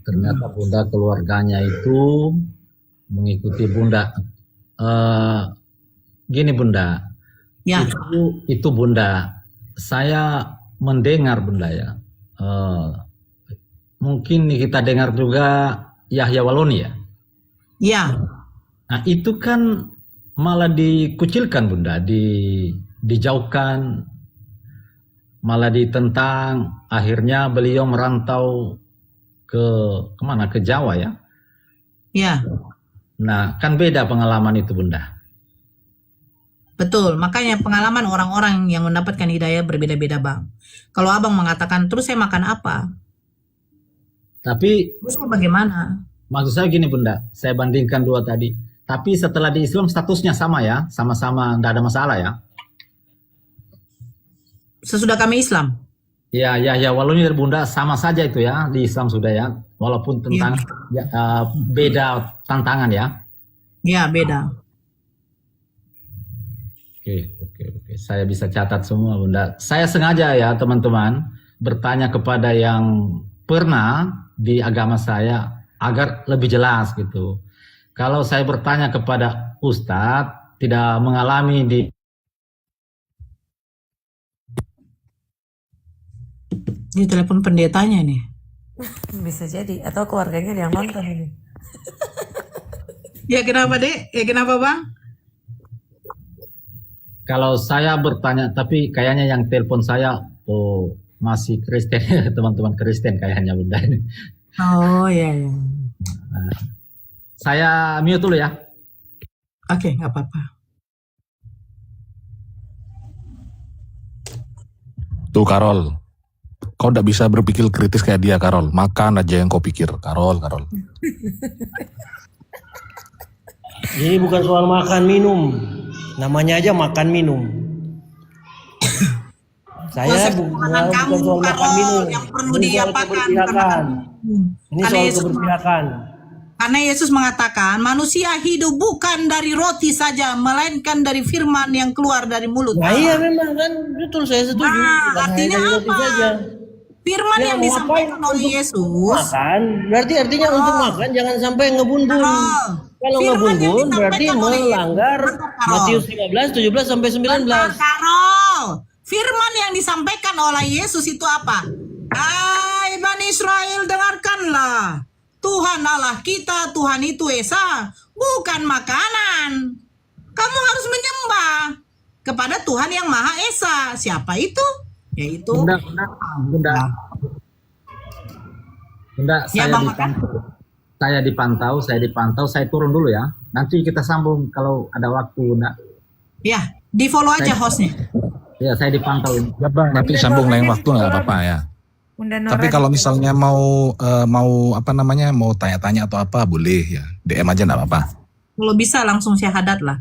Ternyata Bunda keluarganya itu mengikuti Bunda. Gini Bunda, Ya, itu Bunda, saya mendengar Bunda ya. Mungkin kita dengar juga Yahya Waloni ya. ya, Nah itu kan malah dikucilkan Bunda, dijauhkan, malah ditentang. Akhirnya beliau merantau kemana? Ke Jawa ya. ya. Nah kan beda pengalaman itu Bunda. Betul, makanya pengalaman orang-orang yang mendapatkan hidayah berbeda-beda Bang. Kalau abang mengatakan, terus saya makan apa? Tapi Terus saya bagaimana? maksud saya gini Bunda, saya bandingkan dua tadi. Tapi setelah di Islam statusnya sama ya, sama-sama tidak ada masalah ya. Sesudah kami Islam. Ya, walaupun dari Bunda sama saja itu ya, di Islam sudah ya. Walaupun tentang beda tantangan ya. Ya, beda. Oke. Saya bisa catat semua Bunda. Saya sengaja ya teman-teman bertanya kepada yang pernah di agama saya agar lebih jelas gitu. Kalau saya bertanya kepada Ustadz tidak mengalami Ini telepon pendetanya nih. Bisa jadi. Atau keluarganya yang nonton ini. Ya kenapa Dek? Ya kenapa Bang? Kalau saya bertanya, tapi kayaknya yang telepon saya masih Kristen, teman-teman Kristen kayaknya Bunda ini. Oh ya ya. Saya mute dulu ya. Oke, nggak apa-apa. Tuh Karol, kau nggak bisa berpikir kritis kayak dia Karol. Makan aja yang kau pikir, Karol. Ini bukan soal makan minum. Namanya aja makan minum. Saya Konsep bukan keuangan kamu, soal makan Karol, minum. yang perlu Ini soal diapakan. keberpihakan. Ini Karena soal Yesus, keberpihakan. karena Yesus mengatakan manusia hidup bukan dari roti saja, melainkan dari firman yang keluar dari mulut Nah iya Allah. memang kan betul saya setuju. Nah, Bukan artinya hanya roti apa? saja. Firman Ya, yang mau disampaikan ngapain oleh untuk Yesus. Makan, berarti artinya untuk makan jangan sampai ngebun-bun. Karol, Kalau firman yang ngebun-bun berarti disampaikan oleh melanggar Yesus. Karol. Matius 15, 17 sampai 19. Bentar, Karol. Firman yang disampaikan oleh Yesus itu apa? Hai Bani Israel, dengarkanlah. Tuhan Allah kita, Tuhan itu Esa, bukan makanan. Kamu harus menyembah kepada Tuhan yang Maha Esa. Siapa itu? Yaitu Bunda, Ya, saya Bang, dipantau, saya turun dulu ya. Nanti kita sambung kalau ada waktu, Bunda. Ya, di follow aja hostnya. Ya, saya dipantau. Ya Bang, nanti sambung lain waktu nggak apa-apa ya. Bunda Nora Tapi kalau misalnya mau apa namanya, mau tanya-tanya atau apa boleh ya, DM aja nggak apa-apa. Kalau bisa langsung syahadat lah.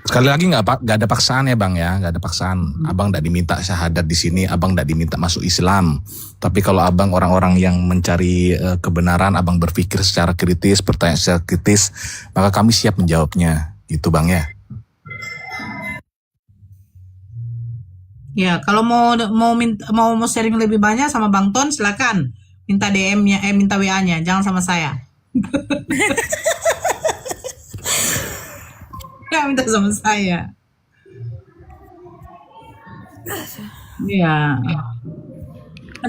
Sekali lagi nggak ada paksaan ya Bang ya, nggak ada paksaan. Abang nggak diminta syahadat di sini, abang nggak diminta masuk Islam. Tapi kalau abang orang-orang yang mencari kebenaran, abang berpikir secara kritis, bertanya secara kritis, maka kami siap menjawabnya, gitu Bang ya. Ya, kalau mau sharing lebih banyak sama Bang Ton, silakan minta DM-nya, minta WA-nya, jangan sama saya. Ya, minta sama saya. Iya.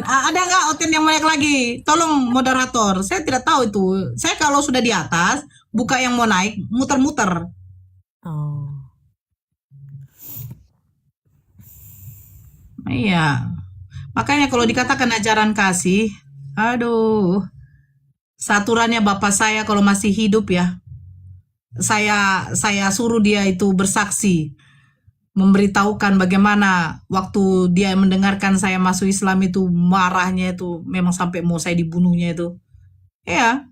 Ada nggak Oten yang banyak lagi? Tolong moderator, saya tidak tahu itu. Saya kalau sudah di atas, buka yang mau naik, muter-muter. Oh. Iya. Makanya kalau dikatakan ajaran kasih, aduh. Saturannya bapak saya kalau masih hidup ya. Saya suruh dia itu bersaksi, memberitahukan bagaimana waktu dia mendengarkan saya masuk Islam itu marahnya itu memang sampai mau saya dibunuhnya itu. Ya.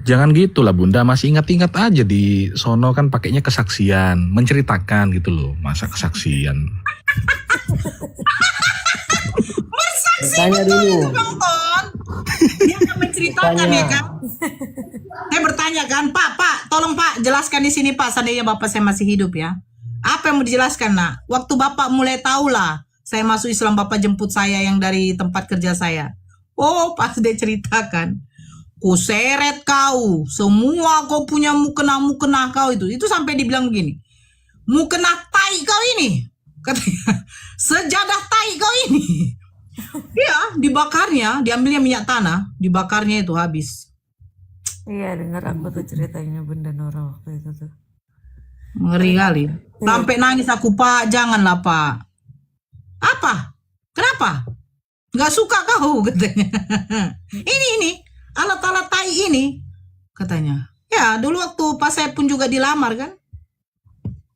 Jangan gitu lah Bunda, masih ingat-ingat aja di sono kan pakainya kesaksian, menceritakan gitu loh, masa kesaksian. Bertanya dulu. Bang Ton. Dia akan menceritakan ya kan. Saya bertanya kan, Pak, tolong Pak, jelaskan di sini Pak, seandainya Bapak saya masih hidup ya. Apa yang mau dijelaskan nak? Waktu Bapak mulai tahu lah, saya masuk Islam, Bapak jemput saya yang dari tempat kerja saya. Oh, pas dia ceritakan. Ku seret kau, semua kau punya mukena kau itu sampai dibilang begini. Mukena tai kau ini, katanya. Sejadah tai kau ini. Iya, dibakarnya, diambilnya minyak tanah, dibakarnya itu habis. Iya, dengar aku tuh ceritanya Bunda Nora waktu itu tuh. Ngeri kali. Sampai nangis aku, Pak, janganlah Pak. Apa? Kenapa? Gak suka kau, katanya. Ini, alat-alat tai ini, katanya. Ya, dulu waktu pas saya pun juga dilamar kan.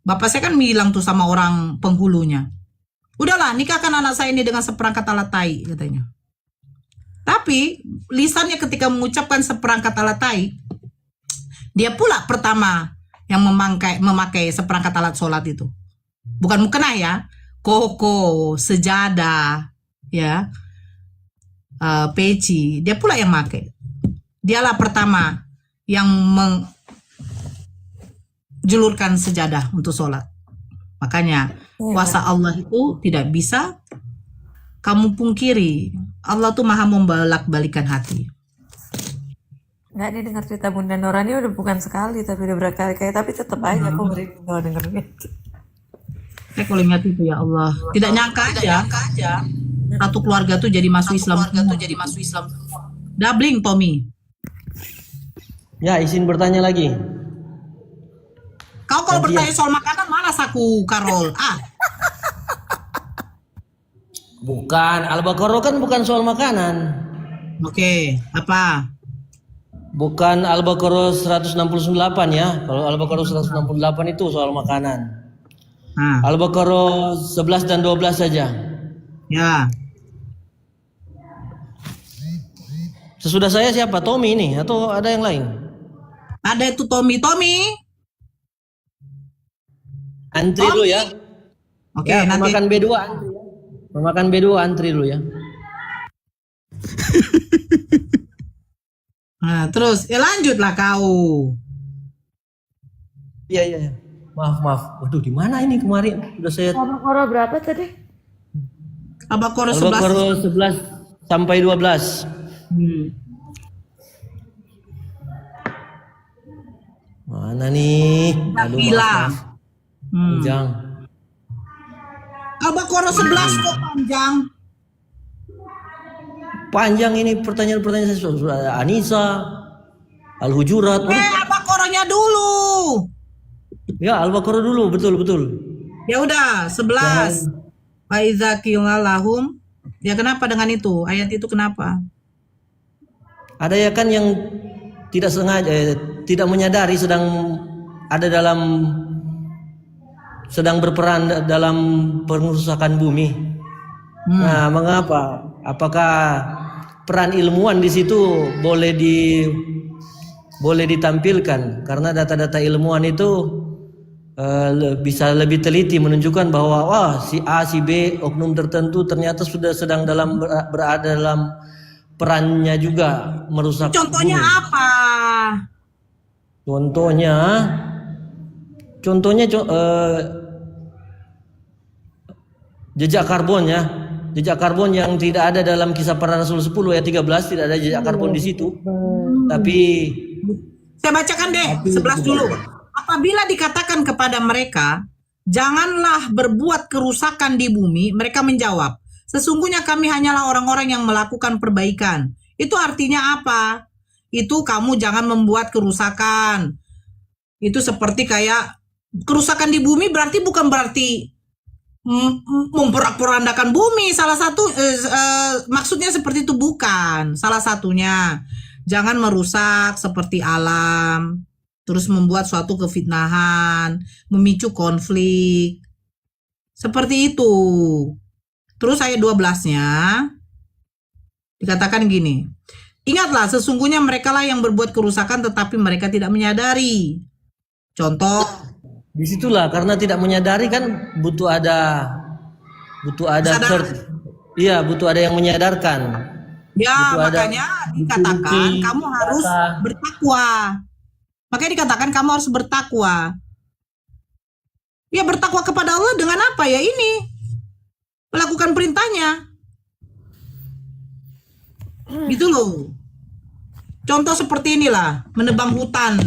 Bapak saya kan bilang tuh sama orang penghulunya. Udahlah, nikahkan anak saya ini dengan seperangkat alat tai, katanya. Tapi, lisannya ketika mengucapkan seperangkat alat tai, dia pula pertama yang memakai seperangkat alat sholat itu. Bukan mukena ya, koko, sejadah, ya, peci, dia pula yang pakai. Dialah pertama yang menjulurkan sejadah untuk sholat. Makanya kuasa Allah itu tidak bisa kamu pungkiri. Allah tuh maha membolak-balikan hati. Nggak nih dengar cerita Bunda Nora ini udah bukan sekali tapi udah berkali-kali, tapi tetap aja aku merinding dengernya. Saya kalau ingat itu ya Allah, tidak nyangka aja. Satu keluarga tuh jadi masuk Islam. Doubling Tommy. Ya, izin bertanya lagi. Kau kalau Gantian. bertanya soal makanan malas aku, Karol. Bukan, Al-Baqarah kan bukan soal makanan. Oke, apa? Bukan Al-Baqarah 168 ya. Kalau Al-Baqarah 168 itu soal makanan. Nah, Al-Baqarah 11 dan 12 saja. ya. Sesudah saya siapa? Tommy ini atau ada yang lain? Ada itu Tommy. Antri dulu ya. Oke, Ya, nanti. pemakan B2 antri ya. Pemakan B2 antri dulu ya. Nah, terus lanjutlah kau. Iya, iya, iya. Maaf. Waduh, di mana ini kemarin? Sudah saya Al-Baqarah berapa tadi? Al-Baqarah 11. Al-Baqarah 11 sampai 12. Mana nih? Aduh, Bilang. maaf. Panjang. Al-Baqarah 11 kok panjang. Panjang ini pertanyaan-pertanyaan saya sudah ada Anisa, Al-Hujurat. Al-Baqarahnya dulu. Ya, Al-Baqarah dulu, betul. Ya udah, 11. Wa idza qila lahum. Ya kenapa dengan itu? Ayat itu kenapa? Ada ya kan yang tidak sengaja, tidak menyadari sedang berperan dalam pengerusakan bumi. Nah, mengapa? Apakah peran ilmuwan di situ boleh ditampilkan? Karena data-data ilmuwan itu bisa lebih teliti menunjukkan bahwa si A, si B, oknum tertentu ternyata sudah sedang berada dalam perannya juga merusak Contohnya bumi. apa? Contohnya jejak karbon ya. Jejak karbon yang tidak ada dalam Kisah Para Rasul 10 ayat 13, tidak ada jejak karbon di situ. Tapi Saya bacakan deh 11 dulu. Apabila dikatakan kepada mereka, janganlah berbuat kerusakan di bumi, mereka menjawab, sesungguhnya kami hanyalah orang-orang yang melakukan perbaikan. Itu artinya apa? Itu kamu jangan membuat kerusakan. Itu seperti kayak kerusakan di bumi bukan berarti memporak-porandakan bumi. Salah satu maksudnya seperti itu bukan. Salah satunya jangan merusak seperti alam, terus membuat suatu kefitnahan, memicu konflik. Seperti itu. Terus ayat 12-nya dikatakan gini. Ingatlah, sesungguhnya merekalah yang berbuat kerusakan tetapi mereka tidak menyadari. Contoh, disitulah karena tidak menyadari kan butuh ada Sadar. Iya, butuh ada yang menyadarkan. ya Butuh ada makanya dikatakan bukti, kamu harus data. bertakwa. Makanya dikatakan kamu harus bertakwa. Ya bertakwa kepada Allah dengan apa ya ini? Melakukan perintahnya. Gitu loh. Contoh seperti inilah, menebang hutan.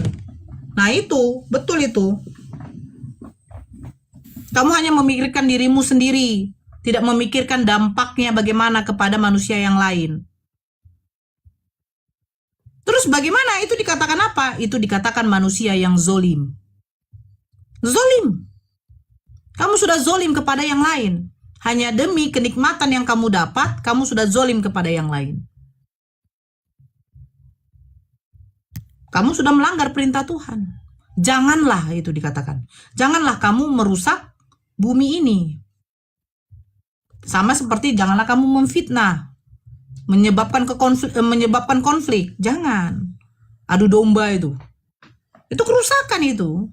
Nah itu, betul itu. Kamu hanya memikirkan dirimu sendiri, tidak memikirkan dampaknya bagaimana kepada manusia yang lain. Terus bagaimana itu dikatakan apa? Itu dikatakan manusia yang zolim. Zolim. Kamu sudah zolim kepada yang lain. Hanya demi kenikmatan yang kamu dapat, kamu sudah zolim kepada yang lain. Kamu sudah melanggar perintah Tuhan. Janganlah itu dikatakan. Janganlah kamu merusak bumi ini. Sama seperti janganlah kamu memfitnah, menyebabkan konflik. Jangan. Adu domba itu. Itu kerusakan itu.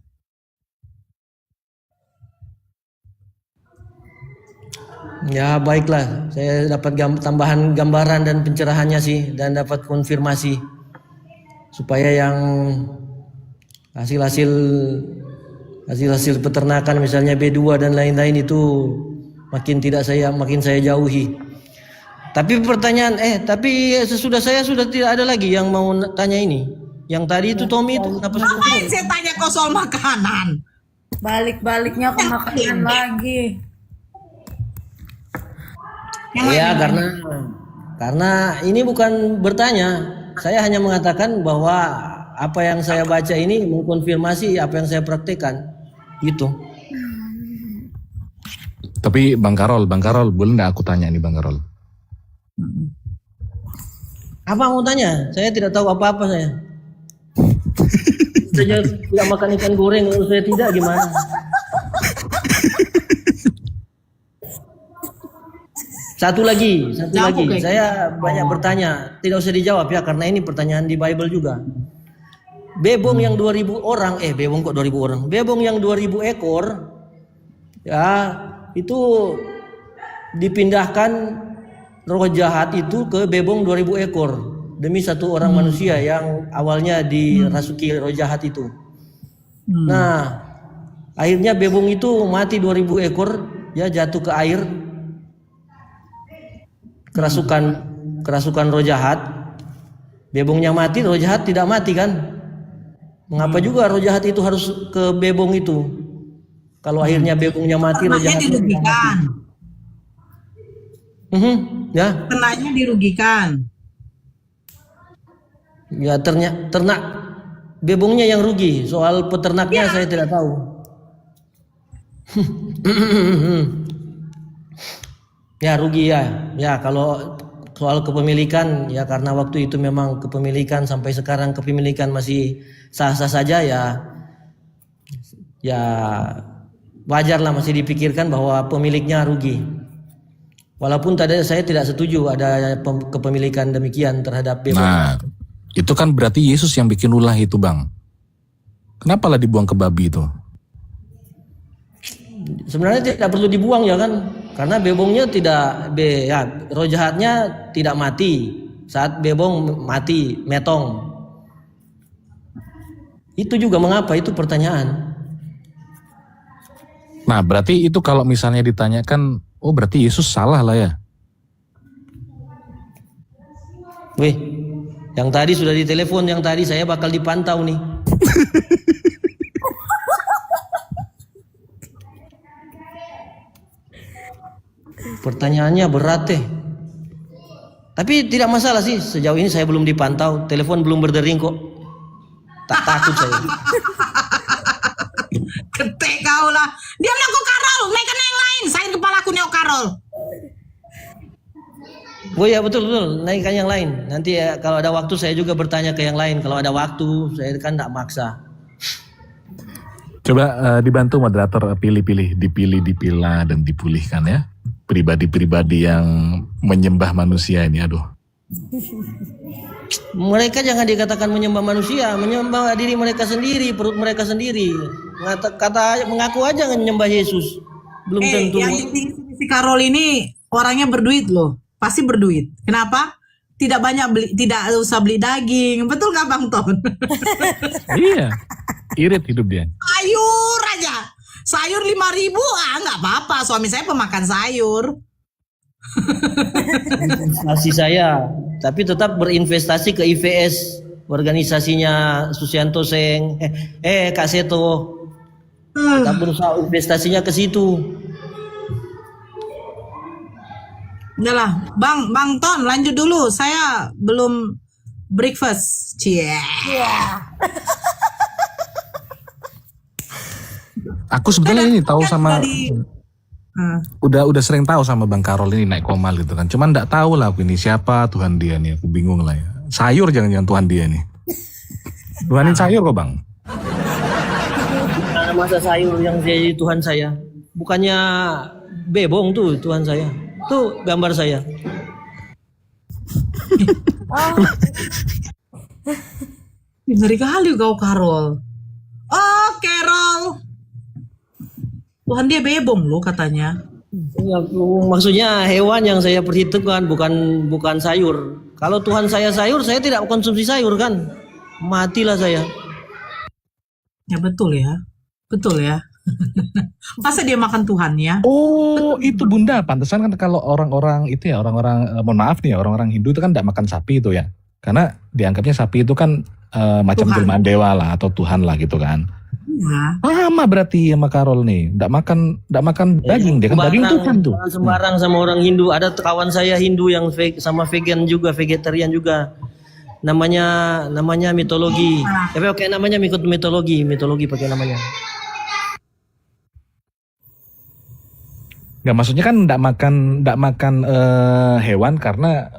Ya baiklah, saya dapat tambahan gambaran dan pencerahannya sih, dan dapat konfirmasi supaya yang hasil-hasil peternakan misalnya B2 dan lain-lain itu makin saya jauhi. Tapi pertanyaan tapi sesudah saya sudah tidak ada lagi yang mau tanya ini. Yang tadi itu Tommy itu kenapa sudah Ngapain saya tanya kau soal makanan? Balik-baliknya ke makanan lagi. Yang ya lain. karena ini bukan bertanya, saya hanya mengatakan bahwa apa yang saya baca ini mengkonfirmasi apa yang saya praktekkan. Gitu. Tapi Bang Karol, boleh nggak aku tanya nih Bang Karol? Apa mau tanya? Saya tidak tahu apa-apa saya. Saya tidak makan ikan goreng, kalau saya tidak gimana? Satu lagi. Saya banyak bertanya, tidak usah dijawab ya karena ini pertanyaan di Bible juga. Bebong yang 2000 orang, bebong kok 2000 orang. Bebong yang 2000 ekor ya, itu dipindahkan roh jahat itu ke bebong 2000 ekor demi satu orang manusia yang awalnya dirasuki roh jahat itu. Nah, akhirnya bebong itu mati 2000 ekor, ya jatuh ke air. Kerasukan roh jahat. Bebongnya mati, roh jahat tidak mati kan? Mengapa juga roh jahat itu harus ke bebong itu? Kalau akhirnya bebongnya mati, roh jahat dirugikan. Ya. Kenanya dirugikan. Ya ternak bebongnya yang rugi. Soal peternaknya saya tidak tahu. Ya rugi ya. Ya kalau soal kepemilikan ya karena waktu itu memang kepemilikan sampai sekarang kepemilikan masih sah-sah saja ya. Ya wajarlah masih dipikirkan bahwa pemiliknya rugi. Walaupun tadi saya tidak setuju ada kepemilikan demikian terhadap bebong. Nah, itu kan berarti Yesus yang bikin ulah itu Bang. Kenapa lah dibuang ke babi itu? Sebenarnya tidak perlu dibuang ya kan, karena bebongnya roh jahatnya tidak mati saat bebong mati metong. Itu juga mengapa, itu pertanyaan. Nah berarti itu kalau misalnya ditanyakan, oh berarti Yesus salah lah ya? Wih, yang tadi sudah ditelepon, yang tadi saya bakal dipantau nih. Pertanyaannya berat deh. Tapi tidak masalah sih, sejauh ini saya belum dipantau, telepon belum berdering kok. Tak takut saya. Ketek kau lah. Diam lah kau Karol, naikkan yang lain. Saya kepalaku nih Karol. Oh ya betul, naikkan yang lain. Nanti ya, kalau ada waktu saya juga bertanya ke yang lain. Kalau ada waktu, saya kan tidak maksa. Coba dibantu moderator dipilah dan dipulihkan ya. Pribadi-pribadi yang menyembah manusia ini, aduh. Mereka jangan dikatakan menyembah manusia, menyembah diri mereka sendiri, perut mereka sendiri. Mengaku aja menyembah Yesus. Belum tentu. Yang si Karol ini orangnya berduit loh, pasti berduit. Kenapa? Tidak usah beli daging, betul nggak Bang Ton? Iya, irit hidup dia. Sayur aja. Sayur 5.000 nggak apa-apa, suami saya pemakan sayur. Investasi saya, tapi tetap berinvestasi ke IVS, organisasinya Susianto Seng, Kak Seto. Tetap berusaha investasinya ke situ. Udahlah, Bang Ton lanjut dulu, saya belum breakfast. Cie. Aku sebetulnya ini tahu sama udah sering tahu sama Bang Karol ini naik komal gitu kan. Cuman enggak tahu lah aku ini siapa Tuhan dia nih. Aku bingung lah ya. Sayur jangan-jangan Tuhan dia nih. Tuhanin sayur kok Bang. Ada masa sayur yang jadi Tuhan saya. Bukannya bebong tuh Tuhan saya. Tuh gambar saya. Ngeri kali kau Karol. Oh Carol. Tuhan dia bebong loh katanya. Ya, maksudnya hewan yang saya perhitungkan bukan sayur. Kalau Tuhan saya sayur, saya tidak konsumsi sayur kan. Matilah saya. Ya betul ya. Masa dia makan Tuhan ya? Oh itu Bunda, pantesan kan kalau orang-orang itu ya mohon maaf nih orang-orang Hindu itu kan tidak makan sapi itu ya. Karena dianggapnya sapi itu kan macam jelmaan dewa lah atau Tuhan lah gitu kan. Ya. Sama berarti sama Karol nih, tidak makan daging, dia kan daging Tuhan tuh. Sembarang sama orang Hindu. Ada kawan saya Hindu yang sama vegan juga, vegetarian juga. Namanya mitologi. Tapi oke namanya mitologi pakai namanya. Nggak, maksudnya kan nggak makan hewan karena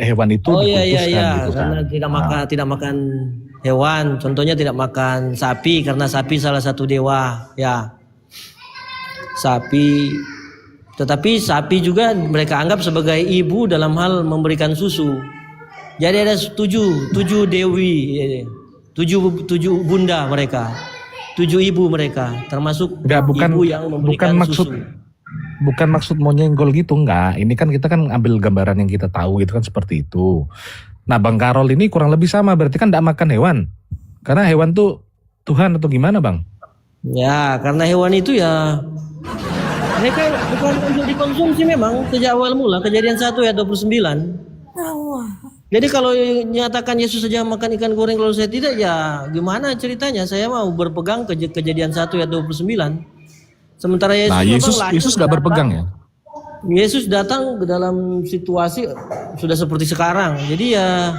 hewan itu Oh iya dikuduskan iya gitu kan. karena tidak makan hewan. Contohnya tidak makan sapi karena sapi salah satu dewa ya. Sapi. Tetapi sapi juga mereka anggap sebagai ibu dalam hal memberikan susu. Jadi ada tujuh dewi, tujuh bunda mereka, 7 ibu mereka, termasuk Nggak, ibu yang memberikan susu. bukan maksud mau nyenggol gitu, nggak. Ini kan kita kan ambil gambaran yang kita tahu gitu kan, seperti itu. Nah, Bang Karol ini kurang lebih sama, berarti kan nggak makan hewan. Karena hewan tuh Tuhan atau gimana, Bang? Ya, karena hewan itu ya mereka bukan untuk dikonsumsi memang sejak awal mula Kejadian 1 ayat 29. Jadi kalau nyatakan Yesus saja makan ikan goreng kalau saya tidak, ya gimana ceritanya? Saya mau berpegang ke Kejadian 1 ayat 29. Sementara Yesus Nah, memang Yesus lahir nggak datang. berpegang ya? Yesus datang ke dalam situasi sudah seperti sekarang. Jadi ya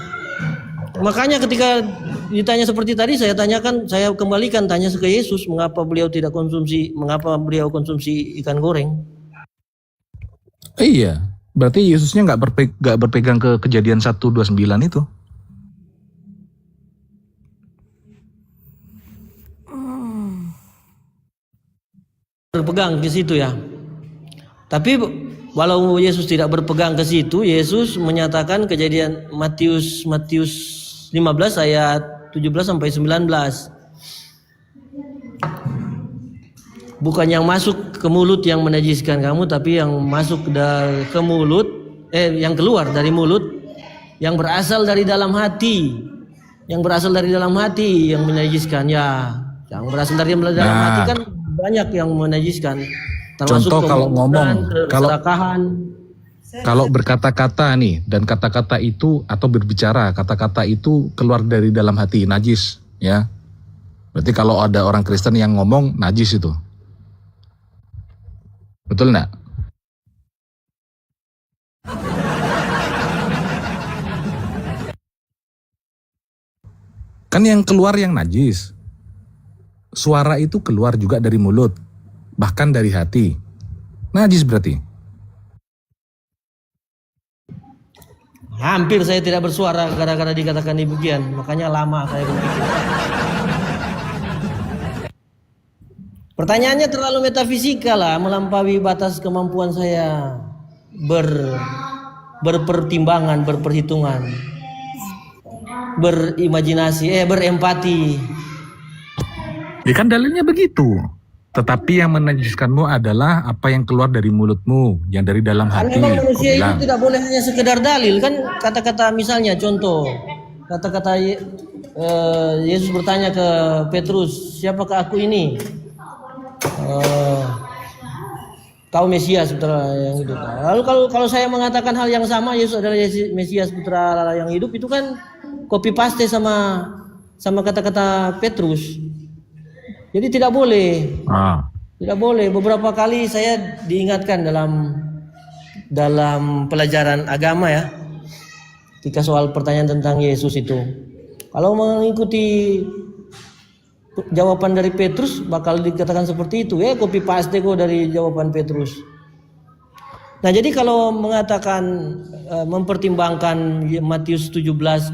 makanya ketika ditanya seperti tadi saya kembalikan tanya ke Yesus mengapa beliau konsumsi ikan goreng. Iya, berarti Yesusnya nggak berpegang ke Kejadian 1:29 itu. Berpegang ke situ ya. Tapi walau Yesus tidak berpegang ke situ, Yesus menyatakan Kejadian Matius 15 ayat 17 sampai 19. Bukan yang masuk ke mulut yang menajiskan kamu, tapi yang masuk ke mulut, yang keluar dari mulut, yang berasal dari dalam hati, yang menajiskan ya. Yang berasal dari dalam hati kan banyak yang menajiskan. Termasuk Contoh kalau ngomong, keserakahan. kalau berkata-kata nih, dan kata-kata itu atau berbicara, kata-kata itu keluar dari dalam hati, najis, ya. Berarti kalau ada orang Kristen yang ngomong, najis itu. Betul nggak? Kan yang keluar yang najis. Suara itu keluar juga dari mulut, bahkan dari hati. Najis berarti. Hampir saya tidak bersuara gara-gara dikatakan demikian, makanya lama saya berpikir. Pertanyaannya terlalu metafisika lah, melampaui batas kemampuan saya berpertimbangan, berperhitungan, berimajinasi, berempati. Ya kan dalilnya begitu. Tetapi yang menajiskanmu adalah apa yang keluar dari mulutmu, yang dari dalam Kan hati. memang Kau manusia itu bilang. tidak boleh hanya sekedar dalil kan, kata-kata misalnya contoh kata-kata Yesus bertanya ke Petrus, siapakah aku ini? Kau Mesias putra yang hidup. Lalu kalau saya mengatakan hal yang sama, Yesus adalah Mesias putra Allah yang hidup, itu kan copy paste sama kata-kata Petrus. Jadi tidak boleh. Tidak boleh. Beberapa kali saya diingatkan dalam pelajaran agama ya, ketika soal pertanyaan tentang Yesus itu, kalau mengikuti jawaban dari Petrus bakal dikatakan seperti itu, copy paste kok dari jawaban Petrus. Nah, jadi kalau mengatakan mempertimbangkan Matius 15